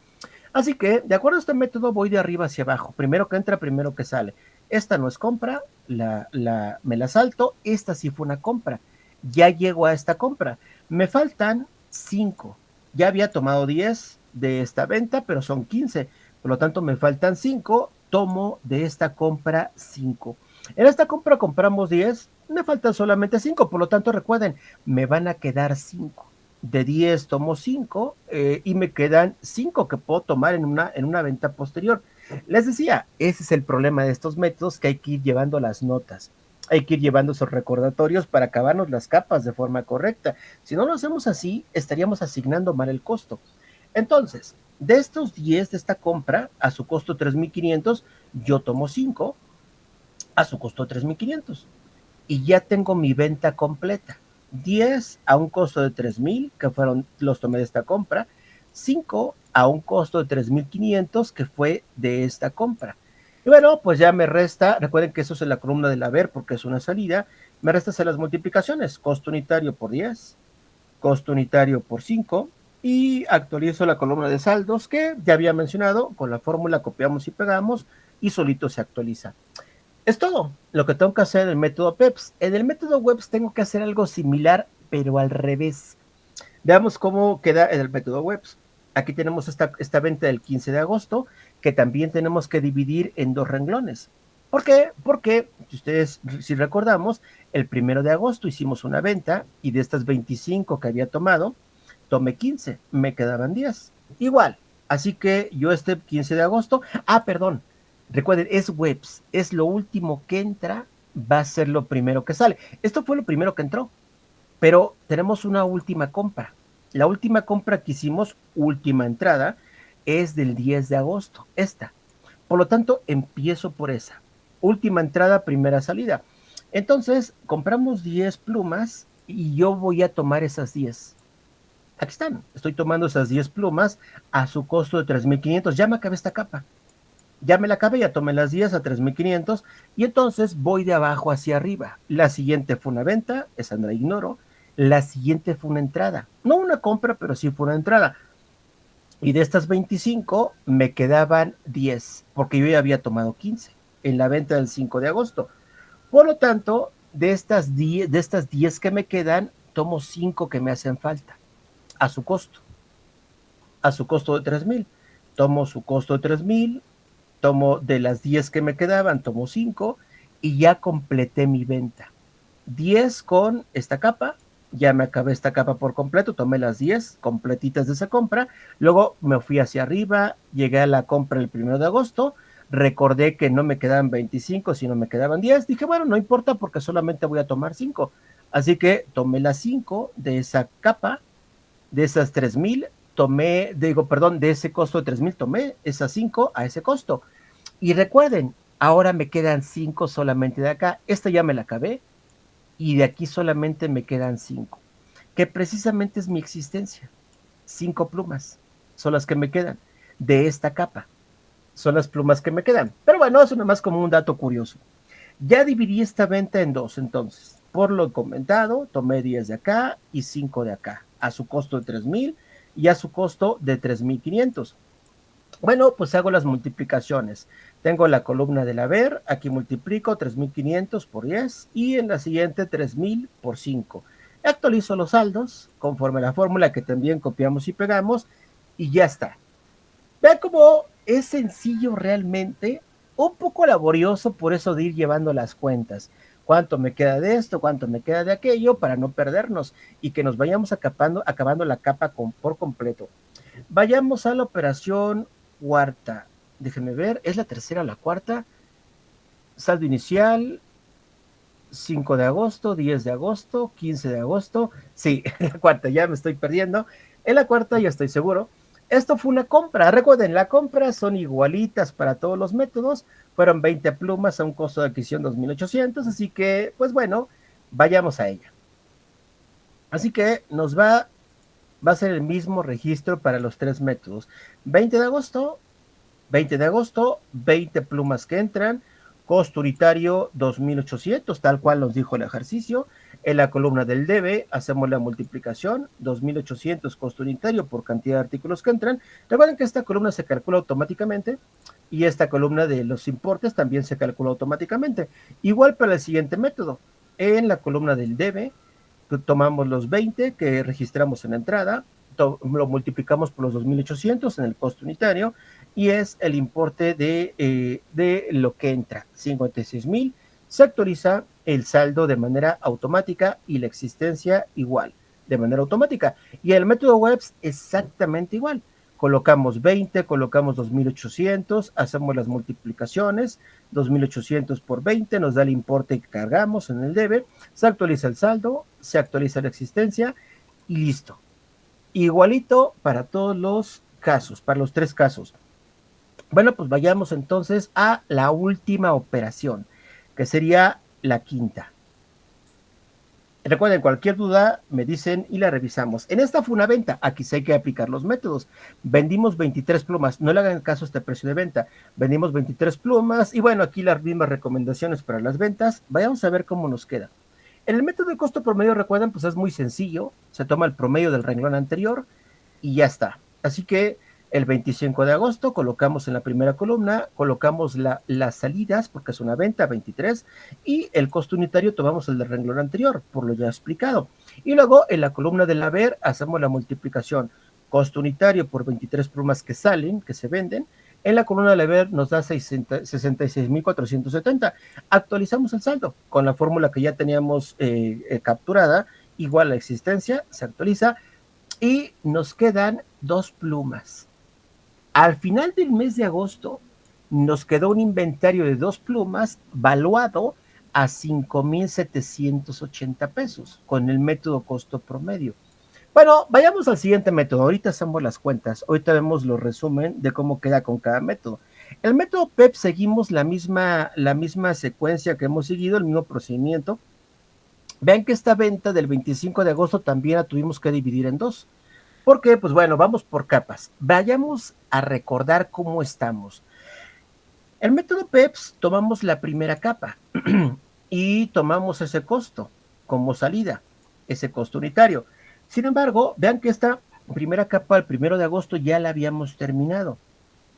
Así que, de acuerdo a este método, voy de arriba hacia abajo. Primero que entra, primero que sale. Esta no es compra, me la salto. Esta sí fue una compra. Ya llego a esta compra. Me faltan 5. Ya había tomado 10 de esta venta, pero son 15. Por lo tanto, me faltan 5. Tomo de esta compra 5. En esta compra compramos 10. Me faltan solamente 5. Por lo tanto, recuerden, me van a quedar 5. De 10 tomo 5 y me quedan 5 que puedo tomar en una venta posterior. Les decía, ese es el problema de estos métodos, que hay que ir llevando las notas, hay que ir llevando esos recordatorios para acabarnos las capas de forma correcta. Si no lo hacemos así, estaríamos asignando mal el costo. Entonces, de estos 10 de esta compra, a su costo 3,500, yo tomo 5 a su costo 3,500 y ya tengo mi venta completa. 10 a un costo de 3,000, que fueron los tomé de esta compra. 5 a un costo de 3,500, que fue de esta compra. Y bueno, pues ya me resta, recuerden que eso es en la columna del haber porque es una salida, me resta hacer las multiplicaciones, costo unitario por 10, costo unitario por 5, y actualizo la columna de saldos que ya había mencionado, con la fórmula copiamos y pegamos y solito se actualiza. Es todo lo que tengo que hacer en el método PEPS. En el método WEBS tengo que hacer algo similar, pero al revés. Veamos cómo queda en el método WEBS. Aquí tenemos esta venta del 15 de agosto, que también tenemos que dividir en 2 renglones. ¿Por qué? Porque, si recordamos, el 1 de agosto hicimos una venta y de estas 25 que había tomado, tomé 15, me quedaban 10. Igual, así que yo este 15 de agosto, perdón, recuerden, es webs, es lo último que entra, va a ser lo primero que sale. Esto fue lo primero que entró, pero tenemos una última compra. La última compra que hicimos, última entrada, es del 10 de agosto, esta. Por lo tanto, empiezo por esa. Última entrada, primera salida. Entonces, compramos 10 plumas y yo voy a tomar esas 10. Aquí están, estoy tomando esas 10 plumas a su costo de 3,500. Ya me acabé esta capa. Ya me la acabé, ya tomé las 10 a 3,500 y entonces voy de abajo hacia arriba. La siguiente fue una venta, esa no la ignoro. La siguiente fue una entrada. No una compra, pero sí fue una entrada. Y de estas 25 me quedaban 10, porque yo ya había tomado 15 en la venta del 5 de agosto. Por lo tanto, de estas 10 que me quedan, tomo 5 que me hacen falta a su costo, de 3,000. Tomo su costo de 3,000, tomo de las 10 que me quedaban, tomo 5 y ya completé mi venta. 10 con esta capa, ya me acabé esta capa por completo, tomé las 10 completitas de esa compra, luego me fui hacia arriba, llegué a la compra el 1 de agosto, recordé que no me quedaban 25, sino me quedaban 10, dije, bueno, no importa porque solamente voy a tomar 5, así que tomé las 5 de esa capa, de esas 3,000, de ese costo de 3,000, tomé esas 5 a ese costo. Y recuerden, ahora me quedan 5 solamente de acá. Esta ya me la acabé y de aquí solamente me quedan 5, que precisamente es mi existencia. 5 plumas son las que me quedan de esta capa. Son las plumas que me quedan. Pero bueno, eso nomás como un dato curioso. Ya dividí esta venta en dos, entonces. Por lo comentado, tomé 10 de acá y 5 de acá, a su costo de 3,000 y a su costo de 3,500. Bueno, pues hago las multiplicaciones. Tengo la columna del haber, aquí multiplico 3,500 por 10 y en la siguiente 3,000 por 5. Actualizo los saldos conforme a la fórmula que también copiamos y pegamos y ya está. Vean cómo es sencillo realmente, un poco laborioso por eso de ir llevando las cuentas. ¿Cuánto me queda de esto? ¿Cuánto me queda de aquello? Para no perdernos y que nos vayamos acabando la capa por completo. Vayamos a la operación cuarta. Déjenme ver, ¿es la tercera o la cuarta? Saldo inicial, 5 de agosto, 10 de agosto, 15 de agosto. Sí, la cuarta, ya me estoy perdiendo. En la cuarta ya estoy seguro. Esto fue una compra. Recuerden, la compra son igualitas para todos los métodos. Fueron 20 plumas a un costo de adquisición 2,800. Así que, pues bueno, vayamos a ella. Así que va a ser el mismo registro para los tres métodos. 20 de agosto, 20 de agosto, 20 plumas que entran, costo unitario 2,800, tal cual nos dijo el ejercicio. En la columna del debe hacemos la multiplicación, 2,800 costo unitario por cantidad de artículos que entran. Recuerden que esta columna se calcula automáticamente y esta columna de los importes también se calcula automáticamente. Igual para el siguiente método. En la columna del debe tomamos los 20 que registramos en la entrada, lo multiplicamos por los 2,800 en el costo unitario y es el importe de lo que entra, 56,000. Se actualiza el saldo de manera automática y la existencia igual, de manera automática. Y el método webs exactamente igual. Colocamos 20, colocamos 2,800, hacemos las multiplicaciones, 2,800 por 20 nos da el importe que cargamos en el debe, se actualiza el saldo, se actualiza la existencia y listo. Igualito para todos los casos, para los tres casos. Bueno, pues vayamos entonces a la última operación, que sería la quinta. Recuerden, cualquier duda me dicen y la revisamos. En esta fue una venta, aquí sí hay que aplicar los métodos. Vendimos 23 plumas, no le hagan caso a este precio de venta. Vendimos 23 plumas y bueno, aquí las mismas recomendaciones para las ventas. Vayamos a ver cómo nos queda. En el método de costo promedio, recuerden, pues es muy sencillo. Se toma el promedio del renglón anterior y ya está. Así que el 25 de agosto colocamos en la primera columna, colocamos las salidas, porque es una venta, 23, y el costo unitario tomamos el del renglón anterior, por lo ya explicado. Y luego en la columna del haber hacemos la multiplicación, costo unitario por 23 plumas que salen, que se venden. En la columna del haber nos da 66,470. Actualizamos el saldo con la fórmula que ya teníamos capturada, igual la existencia, se actualiza y nos quedan 2 plumas. Al final del mes de agosto nos quedó un inventario de 2 plumas valuado a 5,780 pesos con el método costo promedio. Bueno, vayamos al siguiente método. Ahorita hacemos las cuentas. Ahorita vemos los resumen de cómo queda con cada método. El método PEP seguimos la misma secuencia que hemos seguido, el mismo procedimiento. Vean que esta venta del 25 de agosto también la tuvimos que dividir en dos. Porque, pues bueno, vamos por capas. Vayamos a recordar cómo estamos. El método PEPS tomamos la primera capa y tomamos ese costo como salida, ese costo unitario. Sin embargo, vean que esta primera capa, el 1 de agosto, ya la habíamos terminado.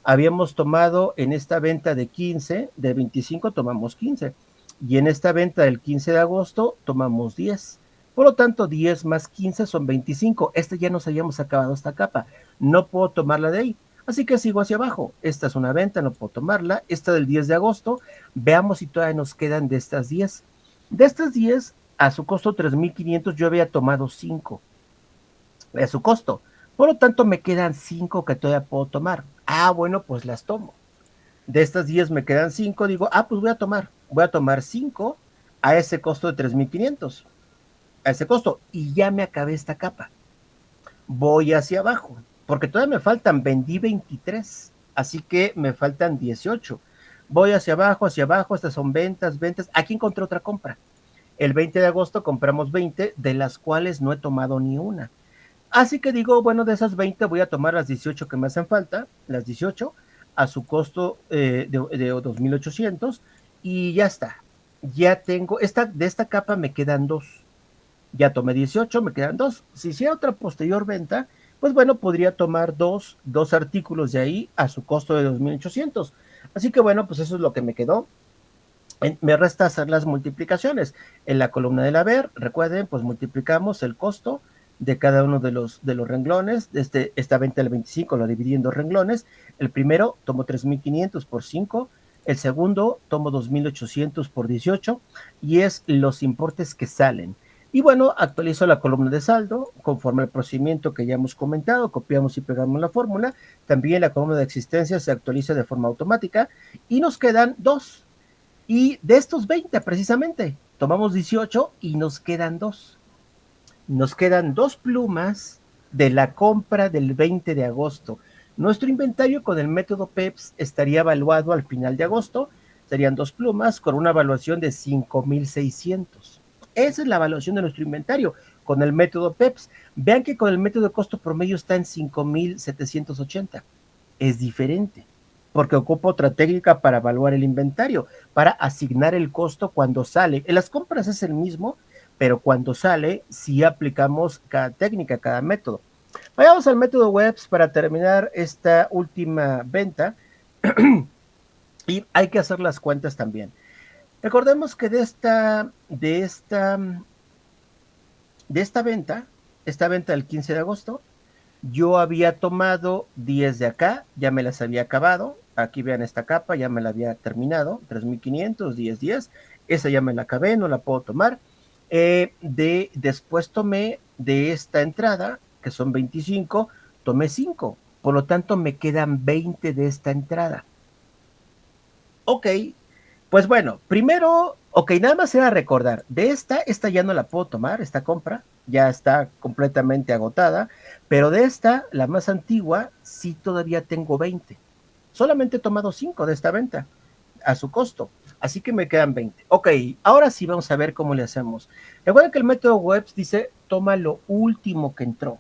Habíamos tomado en esta venta de 15, de 25 tomamos 15. Y en esta venta del 15 de agosto tomamos 10. Por lo tanto, 10 más 15 son 25. Ya nos habíamos acabado esta capa. No puedo tomarla de ahí. Así que sigo hacia abajo. Esta es una venta, no puedo tomarla. Esta del 10 de agosto, veamos si todavía nos quedan de estas 10. De estas 10, a su costo 3,500, yo había tomado 5. A su costo. Por lo tanto, me quedan 5 que todavía puedo tomar. Bueno, pues las tomo. De estas 10 me quedan 5. Digo, pues voy a tomar 5 a ese costo de 3,500. A ese costo. Y ya me acabé esta capa. Voy hacia abajo. Porque todavía me faltan, vendí 23. Así que me faltan 18. Voy hacia abajo. Estas son ventas. Aquí encontré otra compra. El 20 de agosto compramos 20, de las cuales no he tomado ni una. Así que digo, bueno, de esas 20 voy a tomar las 18 que me hacen falta, las 18, a su costo de 2,800 y ya está. Ya tengo, de esta capa me quedan 2. Ya tomé 18, me quedan 2. Si hiciera otra posterior venta, pues bueno, podría tomar dos artículos de ahí a su costo de 2,800. Así que bueno, pues eso es lo que me quedó. Me resta hacer las multiplicaciones. En la columna del haber, recuerden, pues multiplicamos el costo de cada uno de los renglones. Esta venta del 25 lo dividí en 2 renglones. El primero tomo 3,500 por 5. El segundo tomo 2,800 por 18 y es los importes que salen. Y bueno, actualizo la columna de saldo conforme al procedimiento que ya hemos comentado, copiamos y pegamos la fórmula. También la columna de existencia se actualiza de forma automática y nos quedan 2. Y de estos 20 precisamente, tomamos 18 y nos quedan 2. Nos quedan 2 plumas de la compra del 20 de agosto. Nuestro inventario con el método PEPS estaría evaluado al final de agosto, serían 2 plumas con una evaluación de 5,600. Esa es la evaluación de nuestro inventario con el método PEPS. Vean que con el método de costo promedio está en 5,780. Es diferente, porque ocupa otra técnica para evaluar el inventario, para asignar el costo cuando sale. En las compras es el mismo, pero cuando sale sí aplicamos cada técnica, cada método. Vayamos al método webs para terminar esta última venta y hay que hacer las cuentas también. Recordemos que de esta venta del 15 de agosto, yo había tomado 10 de acá, ya me las había acabado. Aquí vean esta capa, ya me la había terminado, 3,500, 10, 10. Esa ya me la acabé, no la puedo tomar. Después tomé de esta entrada, que son 25, tomé 5. Por lo tanto, me quedan 20 de esta entrada. Ok, pues bueno, primero, ok, nada más era recordar, de esta ya no la puedo tomar, esta compra ya está completamente agotada, pero de esta, la más antigua, sí todavía tengo 20. Solamente he tomado 5 de esta venta a su costo, así que me quedan 20. Ok, ahora sí vamos a ver cómo le hacemos. Recuerden que el método Webs dice, toma lo último que entró.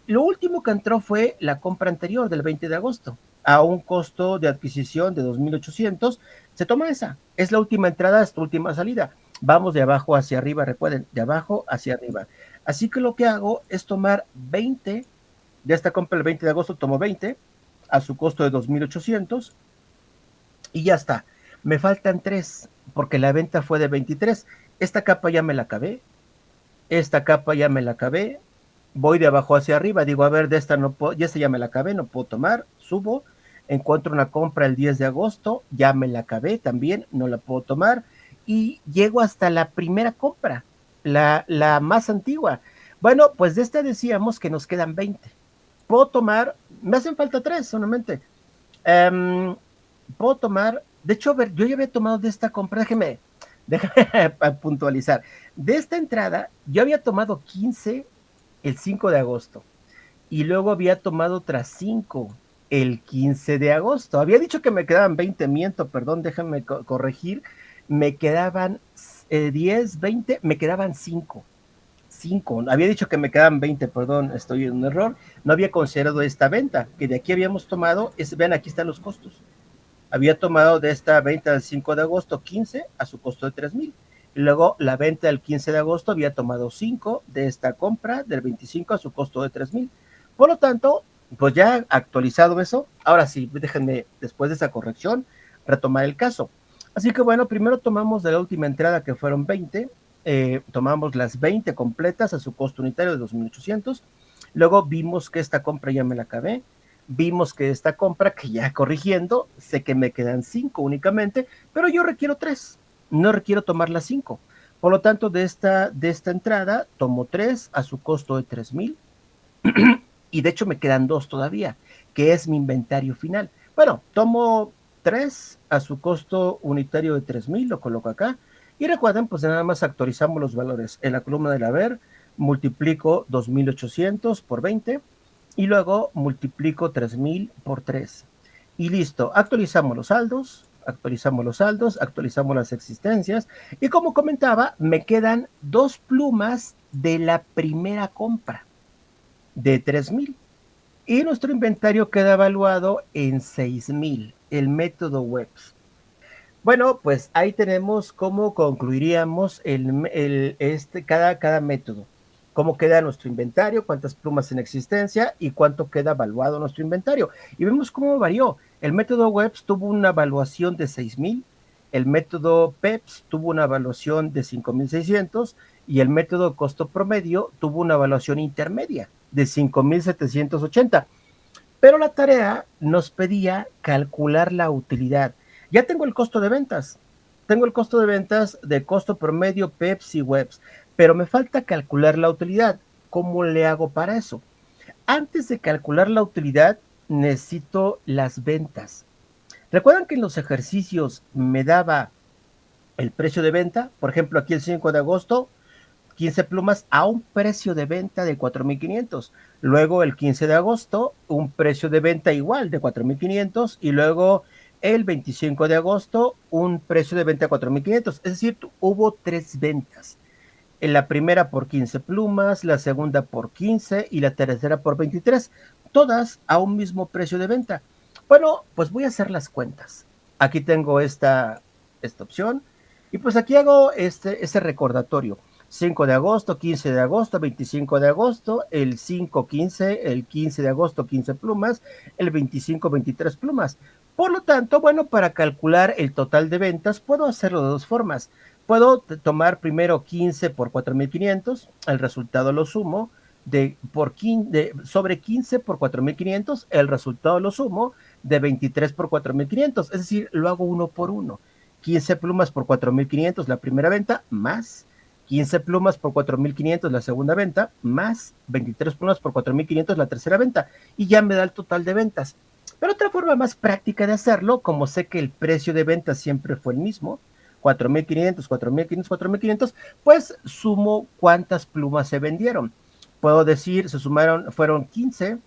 Lo último que entró fue la compra anterior del 20 de agosto, a un costo de adquisición de 2,800. Se toma esa, es la última entrada, es la última salida. Vamos de abajo hacia arriba, recuerden, de abajo hacia arriba. Así que lo que hago es tomar 20 de esta compra el 20 de agosto, tomo 20 a su costo de 2,800 y ya está. Me faltan 3 porque la venta fue de 23. Esta capa ya me la acabé, esta capa ya me la acabé, voy de abajo hacia arriba, digo, a ver, de esta no puedo, ya esta ya me la acabé, no puedo tomar, subo, encuentro una compra el 10 de agosto, ya me la acabé también, no la puedo tomar, y llego hasta la primera compra, la más antigua. Bueno, pues de esta decíamos que nos quedan 20. Puedo tomar, me hacen falta 3 solamente. Puedo tomar, de hecho, a ver, yo ya había tomado de esta compra, déjame puntualizar. De esta entrada, yo había tomado 15 el 5 de agosto y luego había tomado otras 5 el 15 de agosto. Había dicho que me quedaban 20, miento, perdón, déjenme corregir. Me quedaban 10, 20, me quedaban 5. 5. Había dicho que me quedaban 20, perdón, estoy en un error. No había considerado esta venta, que de aquí habíamos tomado, vean, aquí están los costos. Había tomado de esta venta del 5 de agosto 15 a su costo de 3,000. Luego la venta del 15 de agosto había tomado 5 de esta compra del 25 a su costo de 3,000. Por lo tanto, pues ya actualizado eso, ahora sí, déjenme después de esa corrección retomar el caso. Así que bueno, primero tomamos de la última entrada que fueron 20, tomamos las 20 completas a su costo unitario de 2,800. Luego vimos que esta compra ya me la acabé, vimos que esta compra, que ya corrigiendo, sé que me quedan 5 únicamente, pero yo requiero 3, no requiero tomar las 5. Por lo tanto, de esta entrada, tomo 3 a su costo de 3,000 y de hecho me quedan 2 todavía, que es mi inventario final. Bueno, tomo 3 a su costo unitario de 3,000, lo coloco acá. Y recuerden, pues nada más actualizamos los valores. En la columna del haber, multiplico 2,800 por 20 y luego multiplico 3,000 por 3. Y listo, actualizamos los saldos, actualizamos las existencias. Y como comentaba, me quedan 2 plumas de la primera compra de 3,000. Y nuestro inventario queda evaluado en 6,000, el método Webs. Bueno, pues ahí tenemos cómo concluiríamos cada método. Cómo queda nuestro inventario, cuántas plumas en existencia y cuánto queda evaluado nuestro inventario. Y vemos cómo varió. El método Webs tuvo una evaluación de 6,000, el método PEPS tuvo una evaluación de 5,600 y el método costo promedio tuvo una evaluación intermedia de 5,780. Pero la tarea nos pedía calcular la utilidad. Ya tengo el costo de ventas. Tengo el costo de ventas de costo promedio, PEPS y Webs, pero me falta calcular la utilidad. ¿Cómo le hago para eso? Antes de calcular la utilidad, necesito las ventas. ¿Recuerdan que en los ejercicios me daba el precio de venta? Por ejemplo, aquí el 5 de agosto, 15 plumas a un precio de venta de 4,500. Luego el 15 de agosto, un precio de venta igual de 4,500. Y luego el 25 de agosto, un precio de venta de 4,500. Es decir, hubo tres ventas. En la primera por 15 plumas, la segunda por 15 y la tercera por 23, todas a un mismo precio de venta. Bueno, pues voy a hacer las cuentas. Aquí tengo esta opción y pues aquí hago este recordatorio. 5 de agosto, 15 de agosto, 25 de agosto, el 5, 15, el 15 de agosto, 15 plumas, el 25, 23 plumas. Por lo tanto, bueno, para calcular el total de ventas, puedo hacerlo de dos formas. Puedo tomar primero 15 por 4,500, el resultado lo sumo, sobre 15 por 4,500, el resultado lo sumo de 23 por 4,500, es decir, lo hago uno por uno. 15 plumas por 4,500 la primera venta, más 15 plumas por 4,500 la segunda venta, más 23 plumas por 4,500 la tercera venta, y ya me da el total de ventas. Pero otra forma más práctica de hacerlo, como sé que el precio de venta siempre fue el mismo, 4,500, 4,500, 4,500, pues sumo cuántas plumas se vendieron. Puedo decir, fueron 15,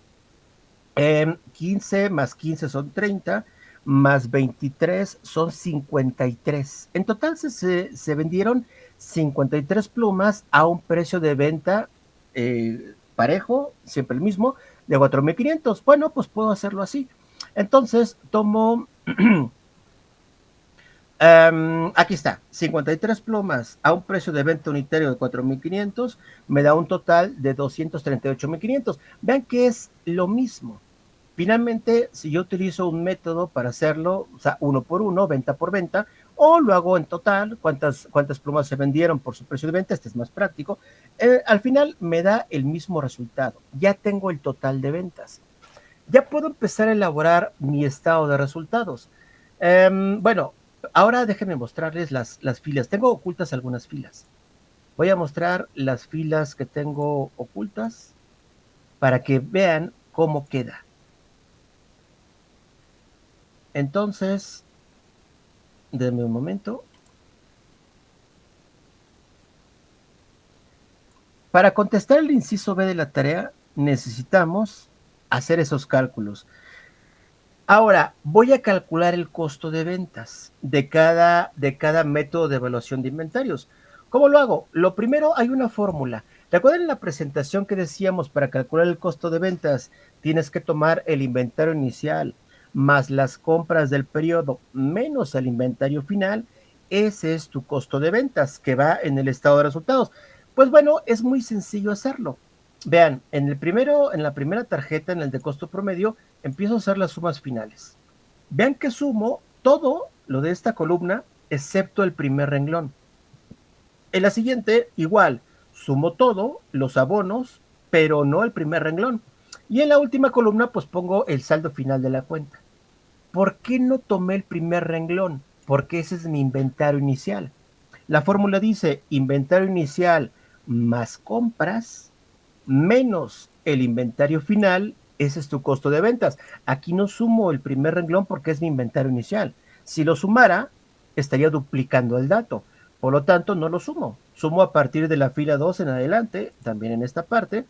15 más 15 son 30, más 23 son 53. En total se vendieron 53 plumas a un precio de venta parejo, siempre el mismo, de 4,500. Bueno, pues puedo hacerlo así. Entonces tomo aquí está, 53 plumas a un precio de venta unitario de 4,500, me da un total de 238,500. Vean que es lo mismo. Finalmente, si yo utilizo un método para hacerlo, o sea, uno por uno, venta por venta, o lo hago en total, cuántas plumas se vendieron por su precio de venta, este es más práctico, al final me da el mismo resultado. Ya tengo el total de ventas. Ya puedo empezar a elaborar mi estado de resultados. Bueno, ahora déjenme mostrarles las filas. Tengo ocultas algunas filas. Voy a mostrar las filas que tengo ocultas para que vean cómo queda. Entonces, denme un momento. Para contestar el inciso B de la tarea, necesitamos hacer esos cálculos. Ahora, voy a calcular el costo de ventas de cada método de evaluación de inventarios. ¿Cómo lo hago? Lo primero, hay una fórmula. ¿Recuerdan en la presentación que decíamos para calcular el costo de ventas? Tienes que tomar el inventario inicial más las compras del periodo menos el inventario final. Ese es tu costo de ventas que va en el estado de resultados. Pues bueno, es muy sencillo hacerlo. Vean, en la primera tarjeta, en el de costo promedio, empiezo a hacer las sumas finales. Vean que sumo todo lo de esta columna, excepto el primer renglón. En la siguiente, igual, sumo todo, los abonos, pero no el primer renglón. Y en la última columna, pues pongo el saldo final de la cuenta. ¿Por qué no tomé el primer renglón? Porque ese es mi inventario inicial. La fórmula dice inventario inicial más compras menos el inventario final, ese es tu costo de ventas. Aquí no sumo el primer renglón porque es mi inventario inicial. Si lo sumara, estaría duplicando el dato. Por lo tanto, no lo sumo. Sumo a partir de la fila 2 en adelante, también en esta parte,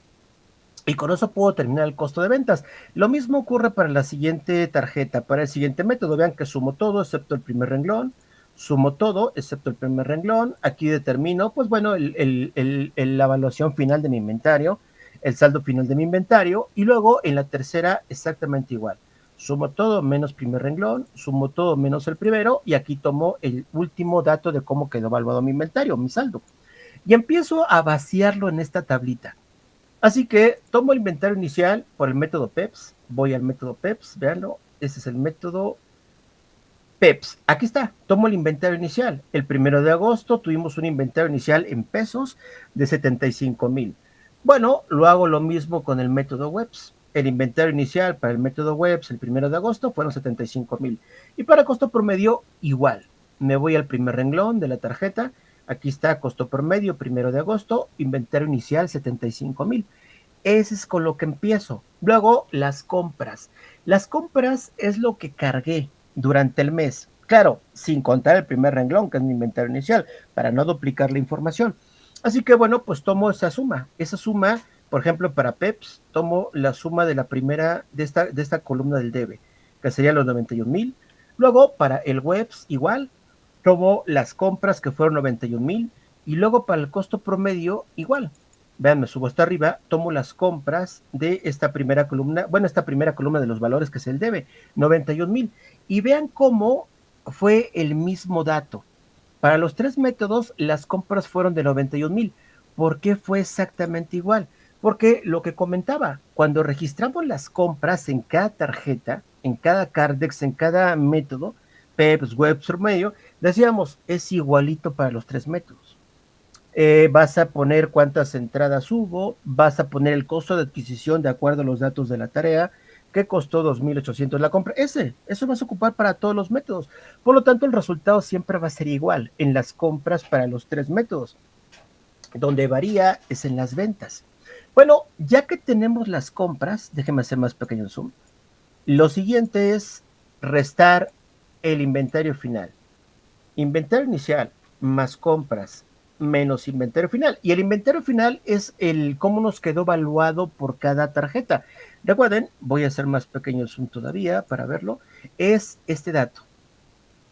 y con eso puedo terminar el costo de ventas. Lo mismo ocurre para la siguiente tarjeta, para el siguiente método. Vean que sumo todo excepto el primer renglón, sumo todo excepto el primer renglón. Aquí determino, pues bueno, la evaluación final de mi inventario, el saldo final de mi inventario, y luego en la tercera exactamente igual. Sumo todo menos primer renglón, sumo todo menos el primero, y aquí tomo el último dato de cómo quedó evaluado mi inventario, mi saldo. Y empiezo a vaciarlo en esta tablita. Así que tomo el inventario inicial por el método PEPS, voy al método PEPS, véanlo, ese es el método PEPS. Aquí está, tomo el inventario inicial. El 1 de agosto tuvimos un inventario inicial en pesos de 75,000. Bueno, lo hago lo mismo con el método WEBS. El inventario inicial para el método WEBS el 1 de agosto fueron 75,000. Y para costo promedio, igual. Me voy al primer renglón de la tarjeta. Aquí está costo promedio 1 de agosto, inventario inicial 75,000. Ese es con lo que empiezo. Luego, las compras. Las compras es lo que cargué durante el mes. Claro, sin contar el primer renglón, que es mi inventario inicial, para no duplicar la información. Así que bueno, pues tomo esa suma. Esa suma, por ejemplo, para PEPS, tomo la suma de la primera, de esta columna del debe, que sería los 91,000. Luego, para el WEBS, igual, tomo las compras que fueron 91,000. Y luego para el costo promedio, igual. Vean, me subo hasta arriba, tomo las compras de esta primera columna, bueno, esta primera columna de los valores que es el debe, 91,000. Y vean cómo fue el mismo dato. Para los tres métodos, las compras fueron de 91,000. ¿Por qué fue exactamente igual? Porque lo que comentaba, cuando registramos las compras en cada tarjeta, en cada Cardex, en cada método, PEPS, Webs, medio, decíamos, es igualito para los tres métodos. Vas a poner cuántas entradas hubo, vas a poner el costo de adquisición de acuerdo a los datos de la tarea, que costó 2,800 la compra. Eso vas a ocupar para todos los métodos. Por lo tanto, el resultado siempre va a ser igual en las compras para los tres métodos. Donde varía es en las ventas. Bueno, ya que tenemos las compras, déjenme hacer más pequeño el zoom. Lo siguiente es restar el inventario final. Inventario inicial más compras menos inventario final. Y el inventario final es el cómo nos quedó evaluado por cada tarjeta. Recuerden, voy a hacer más pequeño el zoom todavía para verlo. Es este dato,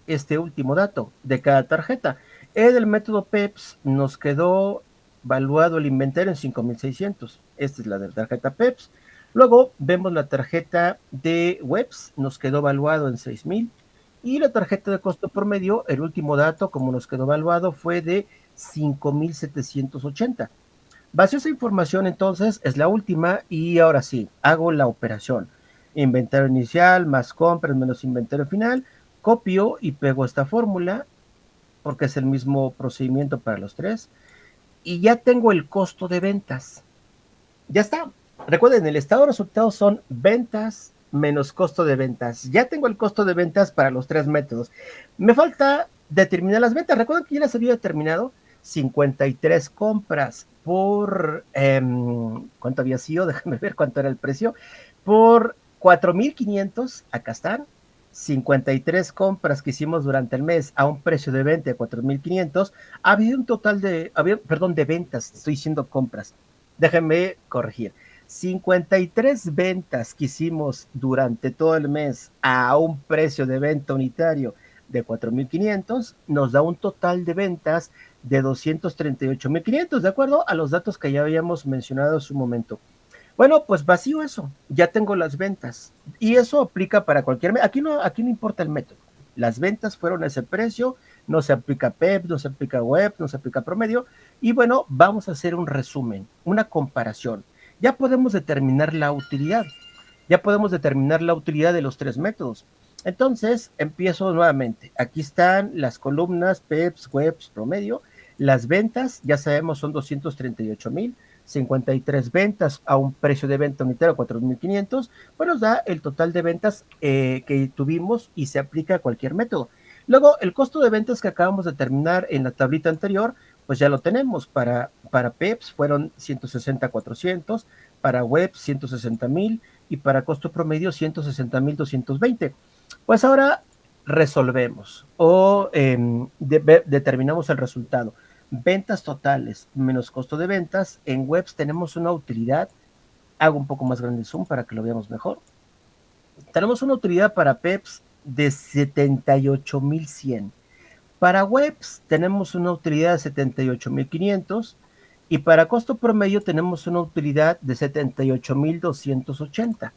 este último dato de cada tarjeta. En el método PEPS nos quedó evaluado el inventario en 5,600. Esta es la de la tarjeta PEPS. Luego vemos la tarjeta de Webs, nos quedó evaluado en 6,000. Y la tarjeta de costo promedio, el último dato, como nos quedó evaluado, fue de 5,780. Vacío esa información, entonces, es la última. Y ahora sí, hago la operación. Inventario inicial más compras menos inventario final. Copio y pego esta fórmula, porque es el mismo procedimiento para los tres. Y ya tengo el costo de ventas. Ya está. Recuerden, el estado de resultados son ventas menos costo de ventas. Ya tengo el costo de ventas para los tres métodos. Me falta determinar las ventas. Recuerden que ya las había determinado. 53 compras por, ¿cuánto había sido? Déjame ver cuánto era el precio. Por 4,500, acá están. 53 compras que hicimos durante el mes a un precio de venta de 4,500. Ha habido un total de, perdón, de ventas, estoy diciendo compras. Déjenme corregir. 53 ventas que hicimos durante todo el mes a un precio de venta unitario de 4,500 nos da un total de ventas de 238,500, de acuerdo a los datos que ya habíamos mencionado en su momento. Bueno, pues vacío eso, ya tengo las ventas y eso aplica para cualquier, aquí no importa el método. Las ventas fueron a ese precio, no se aplica PEP, no se aplica web, no se aplica promedio. Y bueno, vamos a hacer un resumen, una comparación. Ya podemos determinar la utilidad, ya podemos determinar la utilidad de los tres métodos. Entonces, empiezo nuevamente. Aquí están las columnas PEPs, webs, promedio. Las ventas, ya sabemos, son 238,000. 53 ventas a un precio de venta unitario 4,500, pues nos da el total de ventas que tuvimos y se aplica a cualquier método. Luego, el costo de ventas que acabamos de terminar en la tablita anterior, pues ya lo tenemos. Para PEPS fueron 160,400, para web 160,000 y para costo promedio 160,220. Pues ahora resolvemos o determinamos el resultado. Ventas totales menos costo de ventas. En webs tenemos una utilidad. Hago un poco más grande el zoom para que lo veamos mejor. Tenemos una utilidad para PEPs de 78,100. Para webs tenemos una utilidad de 78,500 y para costo promedio tenemos una utilidad de 78,280.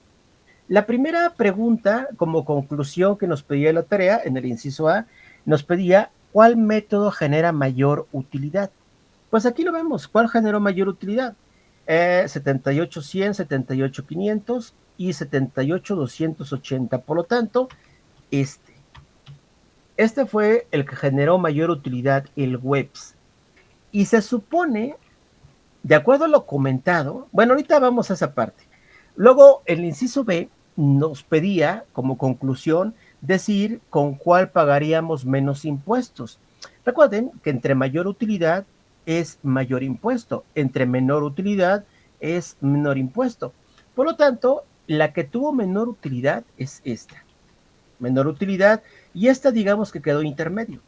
La primera pregunta, como conclusión que nos pedía la tarea en el inciso A, nos pedía ¿cuál método genera mayor utilidad? Pues aquí lo vemos, ¿cuál generó mayor utilidad? 78,100, 78,500 y 78,280. Por lo tanto, este fue el que generó mayor utilidad, el webs. Y se supone, de acuerdo a lo comentado, bueno, ahorita vamos a esa parte. Luego, el inciso B nos pedía, como conclusión, decir con cuál pagaríamos menos impuestos. Recuerden que entre mayor utilidad es mayor impuesto, entre menor utilidad es menor impuesto. Por lo tanto, la que tuvo menor utilidad es esta. Menor utilidad, y esta digamos que quedó intermedio.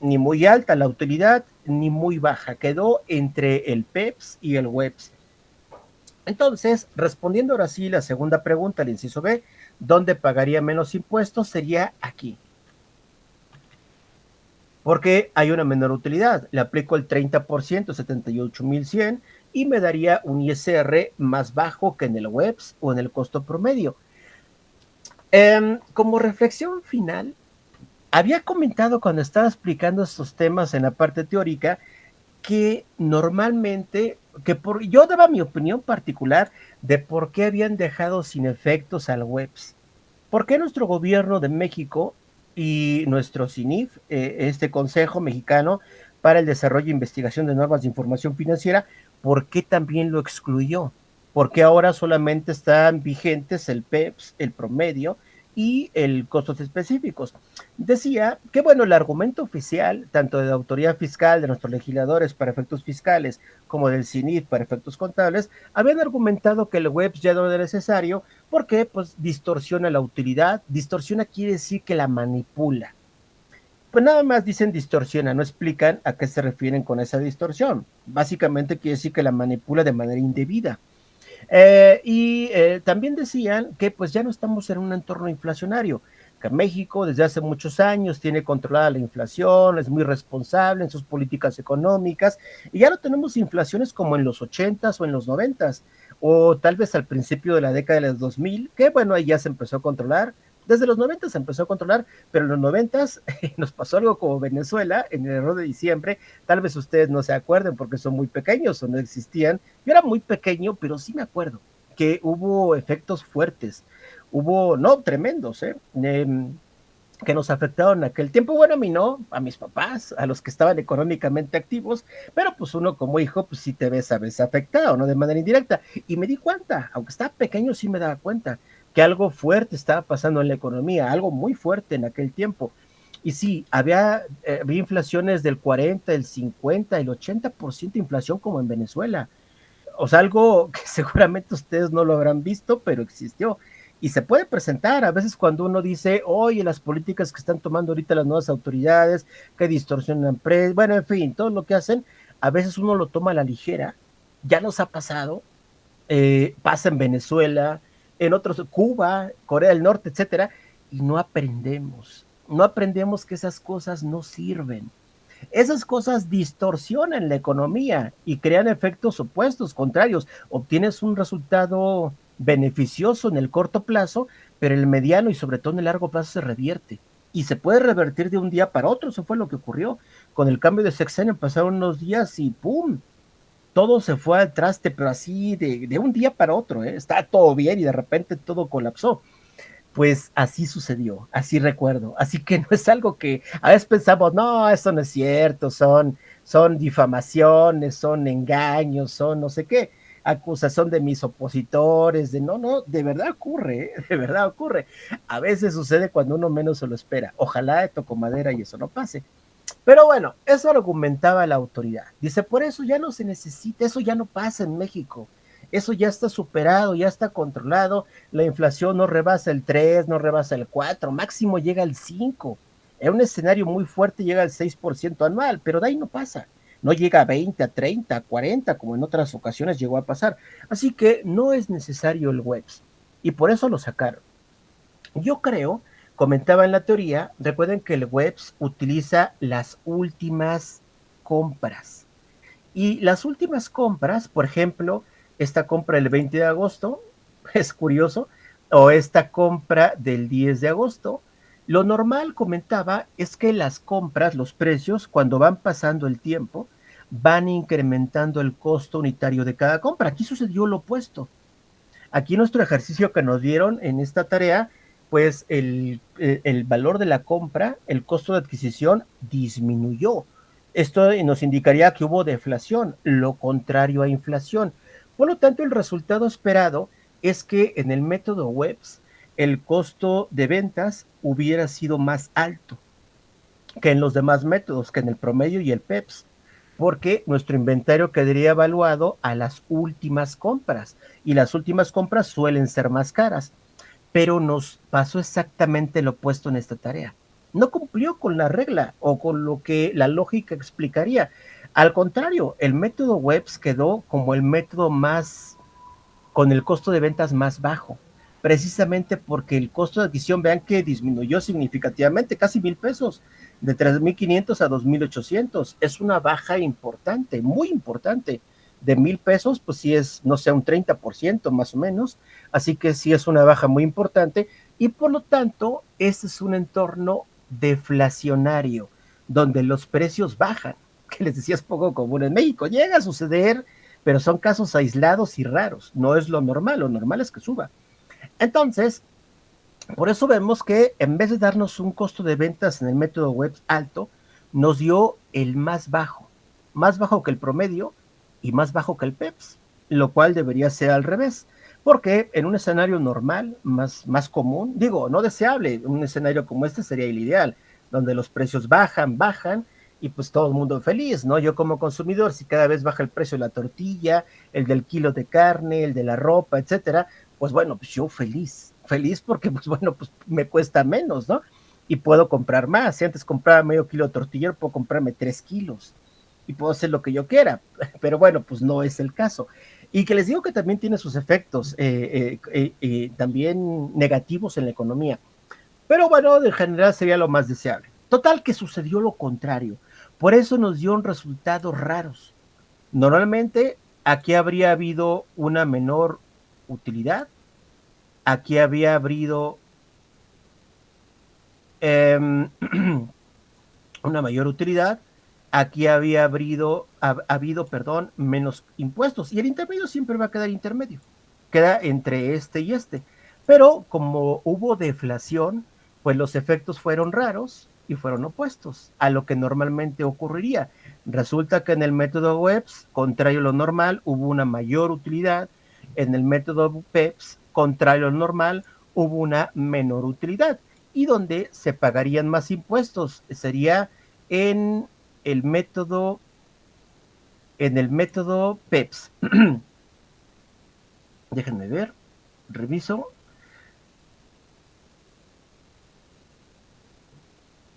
ni muy alta la utilidad, ni muy baja, quedó entre el PEPS y el WEPS. Entonces, respondiendo ahora sí la segunda pregunta, el inciso B, ¿dónde pagaría menos impuestos? Sería aquí, porque hay una menor utilidad. Le aplico el 30%, 78,100, y me daría un ISR más bajo que en el WEPS o en el costo promedio. Como reflexión final, había comentado cuando estaba explicando estos temas en la parte teórica que normalmente, yo daba mi opinión particular de por qué habían dejado sin efectos al WEPS. ¿Por qué nuestro gobierno de México y nuestro CINIF, este Consejo Mexicano para el Desarrollo e Investigación de Normas de Información Financiera, por qué también lo excluyó? ¿Por qué ahora solamente están vigentes el PEPS, el promedio y el costos específicos? Decía que, bueno, el argumento oficial, tanto de la autoridad fiscal, de nuestros legisladores para efectos fiscales, como del CINIF para efectos contables, habían argumentado que el WEPS ya no era necesario porque pues distorsiona la utilidad. Distorsiona quiere decir que la manipula. Pues nada más dicen distorsiona, no explican a qué se refieren con esa distorsión. Básicamente quiere decir que la manipula de manera indebida. También decían que pues ya no estamos en un entorno inflacionario, que México desde hace muchos años tiene controlada la inflación, es muy responsable en sus políticas económicas, y ya no tenemos inflaciones como en los 80s o en los 90s, o tal vez al principio de la década de los 2000, que bueno, ahí ya se empezó a controlar. Desde los 90 se empezó a controlar, pero en los 90 nos pasó algo como Venezuela en el error de diciembre. Tal vez ustedes no se acuerden porque son muy pequeños o no existían. Yo era muy pequeño, pero sí me acuerdo que hubo efectos fuertes, hubo, no, tremendos, que nos afectaron en aquel tiempo. Bueno, a mí no, a mis papás, a los que estaban económicamente activos, pero pues uno como hijo, pues sí te ves a veces afectado, ¿no? De manera indirecta. Y me di cuenta, aunque estaba pequeño, sí me daba cuenta que algo fuerte estaba pasando en la economía, algo muy fuerte en aquel tiempo. Y sí, había inflaciones del 40, el 50, el 80% de inflación como en Venezuela. O sea, algo que seguramente ustedes no lo habrán visto, pero existió. Y se puede presentar a veces cuando uno dice, oye, las políticas que están tomando ahorita las nuevas autoridades, que distorsionan empresas, bueno, en fin, todo lo que hacen, a veces uno lo toma a la ligera. Ya nos ha pasado, pasa en Venezuela, en otros, Cuba, Corea del Norte, etcétera, y no aprendemos. No aprendemos que esas cosas no sirven. Esas cosas distorsionan la economía y crean efectos opuestos, contrarios. Obtienes un resultado beneficioso en el corto plazo, pero en el mediano y sobre todo en el largo plazo se revierte. Y se puede revertir de un día para otro. Eso fue lo que ocurrió. Con el cambio de sexenio pasaron unos días y ¡pum! Todo se fue al traste, pero así de un día para otro. Está todo bien y de repente todo colapsó. Pues así sucedió, así recuerdo. Así que no es algo que a veces pensamos, no, eso no es cierto, son difamaciones, son engaños, son no sé qué, acusación de mis opositores, de no, no, de verdad ocurre, de verdad ocurre. A veces sucede cuando uno menos se lo espera. Ojalá toco madera y eso no pase. Pero bueno, eso argumentaba la autoridad. Dice, por eso ya no se necesita, eso ya no pasa en México. Eso ya está superado, ya está controlado. La inflación no rebasa el 3, no rebasa el 4, máximo llega al 5. En un escenario muy fuerte llega al 6% anual, pero de ahí no pasa. No llega a 20, a 30, a 40, como en otras ocasiones llegó a pasar. Así que no es necesario el WEPS. Y por eso lo sacaron. Yo creo, comentaba en la teoría, recuerden que el WEBS utiliza las últimas compras. Y las últimas compras, por ejemplo, esta compra del 20 de agosto, es curioso, o esta compra del 10 de agosto, lo normal, comentaba, es que las compras, los precios, cuando van pasando el tiempo, van incrementando el costo unitario de cada compra. Aquí sucedió lo opuesto. Aquí nuestro ejercicio que nos dieron en esta tarea, pues el valor de la compra, el costo de adquisición disminuyó. Esto nos indicaría que hubo deflación, lo contrario a inflación. Por lo tanto, el resultado esperado es que en el método WEBS el costo de ventas hubiera sido más alto que en los demás métodos, que en el promedio y el PEPS, porque nuestro inventario quedaría evaluado a las últimas compras y las últimas compras suelen ser más caras, pero nos pasó exactamente lo opuesto en esta tarea. no cumplió con la regla o con lo que la lógica explicaría. Al contrario, el método Webs quedó como el método más, con el costo de ventas más bajo, precisamente porque el costo de adquisición, vean que disminuyó significativamente, casi $1,000, de 3,500 a 2,800. Es una baja importante, muy importante. De $1,000, pues sí es, no sé, un 30% más o menos. Así que sí es una baja muy importante. Y por lo tanto, este es un entorno deflacionario, donde los precios bajan, que les decía es poco común en México. Llega a suceder, pero son casos aislados y raros, no es lo normal es que suba. Entonces, por eso vemos que en vez de darnos un costo de ventas en el método web alto, nos dio el más bajo que el promedio y más bajo que el PEPS, lo cual debería ser al revés, porque en un escenario normal, más común, digo, no deseable, un escenario como este sería el ideal, donde los precios bajan, y pues todo el mundo feliz, ¿no? Yo como consumidor, si cada vez baja el precio de la tortilla, el del kilo de carne, el de la ropa, etcétera, pues bueno, pues yo feliz porque pues bueno, pues me cuesta menos, ¿no? Y puedo comprar más. Si antes compraba medio kilo de tortilla, puedo comprarme 3 kilos y puedo hacer lo que yo quiera, pero bueno, pues no es el caso. Y que les digo que también tiene sus efectos también negativos en la economía. Pero bueno, en general sería lo más deseable. Total que sucedió lo contrario. Por eso nos dio resultados raros. Normalmente aquí habría habido una menor utilidad, aquí había habido eh, una mayor utilidad, aquí había habido, perdón, menos impuestos, y el intermedio siempre va a quedar intermedio, queda entre este y este. Pero como hubo deflación, pues los efectos fueron raros y fueron opuestos a lo que normalmente ocurriría. Resulta que en el método Webs, contrario a lo normal, hubo una mayor utilidad. En el método PEPS, contrario a lo normal, hubo una menor utilidad. Y donde se pagarían más impuestos sería en el método, en el método PEPS. Déjenme ver, reviso.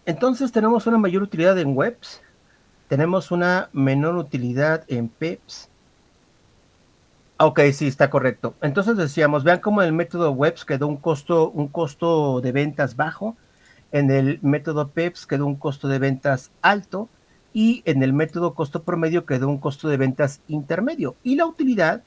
Entonces tenemos una mayor utilidad en webs, tenemos una menor utilidad en PEPS. Ok, sí, está correcto. Entonces decíamos, vean cómo en el método webs quedó un costo de ventas bajo, en el método PEPS quedó un costo de ventas alto y en el método costo promedio quedó un costo de ventas intermedio. Y la utilidad,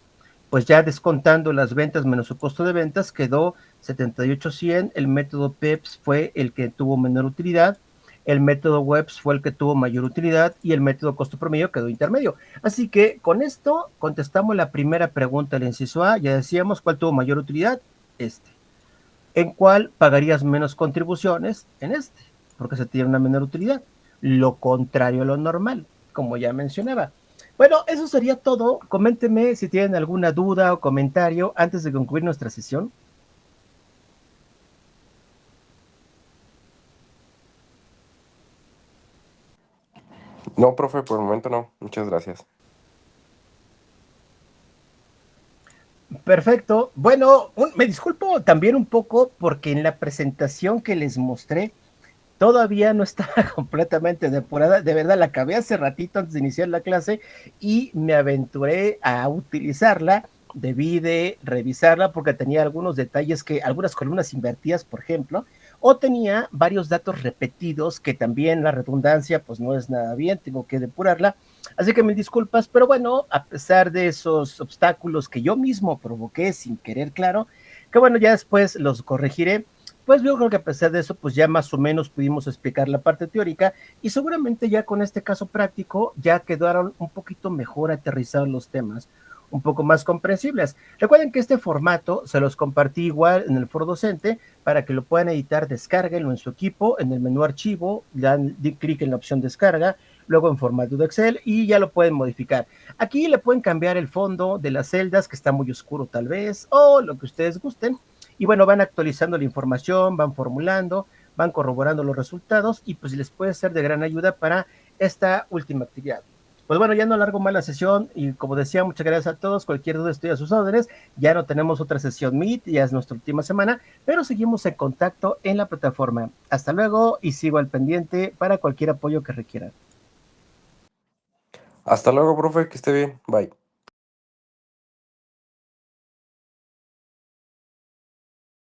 pues ya descontando las ventas menos su costo de ventas, quedó 78,100. El método PEPS fue el que tuvo menor utilidad, el método WEBS fue el que tuvo mayor utilidad y el método costo promedio quedó intermedio. Así que con esto contestamos la primera pregunta del inciso A. Ya decíamos cuál tuvo mayor utilidad, este. ¿En cuál pagarías menos contribuciones? En este, porque se tiene una menor utilidad. Lo contrario a lo normal, como ya mencionaba. Bueno, eso sería todo. Coméntenme si tienen alguna duda o comentario antes de concluir nuestra sesión. No, profe, por el momento no. Muchas gracias. Perfecto. Bueno, me disculpo también un poco porque en la presentación que les mostré todavía no estaba completamente depurada. De verdad, la acabé hace ratito antes de iniciar la clase y me aventuré a utilizarla. Debí de revisarla porque tenía algunos detalles algunas columnas invertidas, por ejemplo, o tenía varios datos repetidos que también la redundancia, pues no es nada bien, tengo que depurarla. Así que mil disculpas, pero bueno, a pesar de esos obstáculos que yo mismo provoqué sin querer, claro, que bueno, ya después los corregiré. Pues yo creo que a pesar de eso, pues ya más o menos pudimos explicar la parte teórica y seguramente ya con este caso práctico ya quedaron un poquito mejor aterrizados los temas, un poco más comprensibles. Recuerden que este formato se los compartí igual en el foro docente para que lo puedan editar, descárguenlo en su equipo, en el menú archivo, dan clic en la opción descarga, luego en formato de Excel y ya lo pueden modificar. Aquí le pueden cambiar el fondo de las celdas que está muy oscuro tal vez o lo que ustedes gusten y bueno, van actualizando la información, van formulando, van corroborando los resultados y pues les puede ser de gran ayuda para esta última actividad. Pues bueno, ya no alargo más la sesión y como decía, muchas gracias a todos. Cualquier duda estoy a sus órdenes. Ya no tenemos otra sesión Meet, ya es nuestra última semana, pero seguimos en contacto en la plataforma. Hasta luego y sigo al pendiente para cualquier apoyo que requieran. Hasta luego, profe, que esté bien. Bye.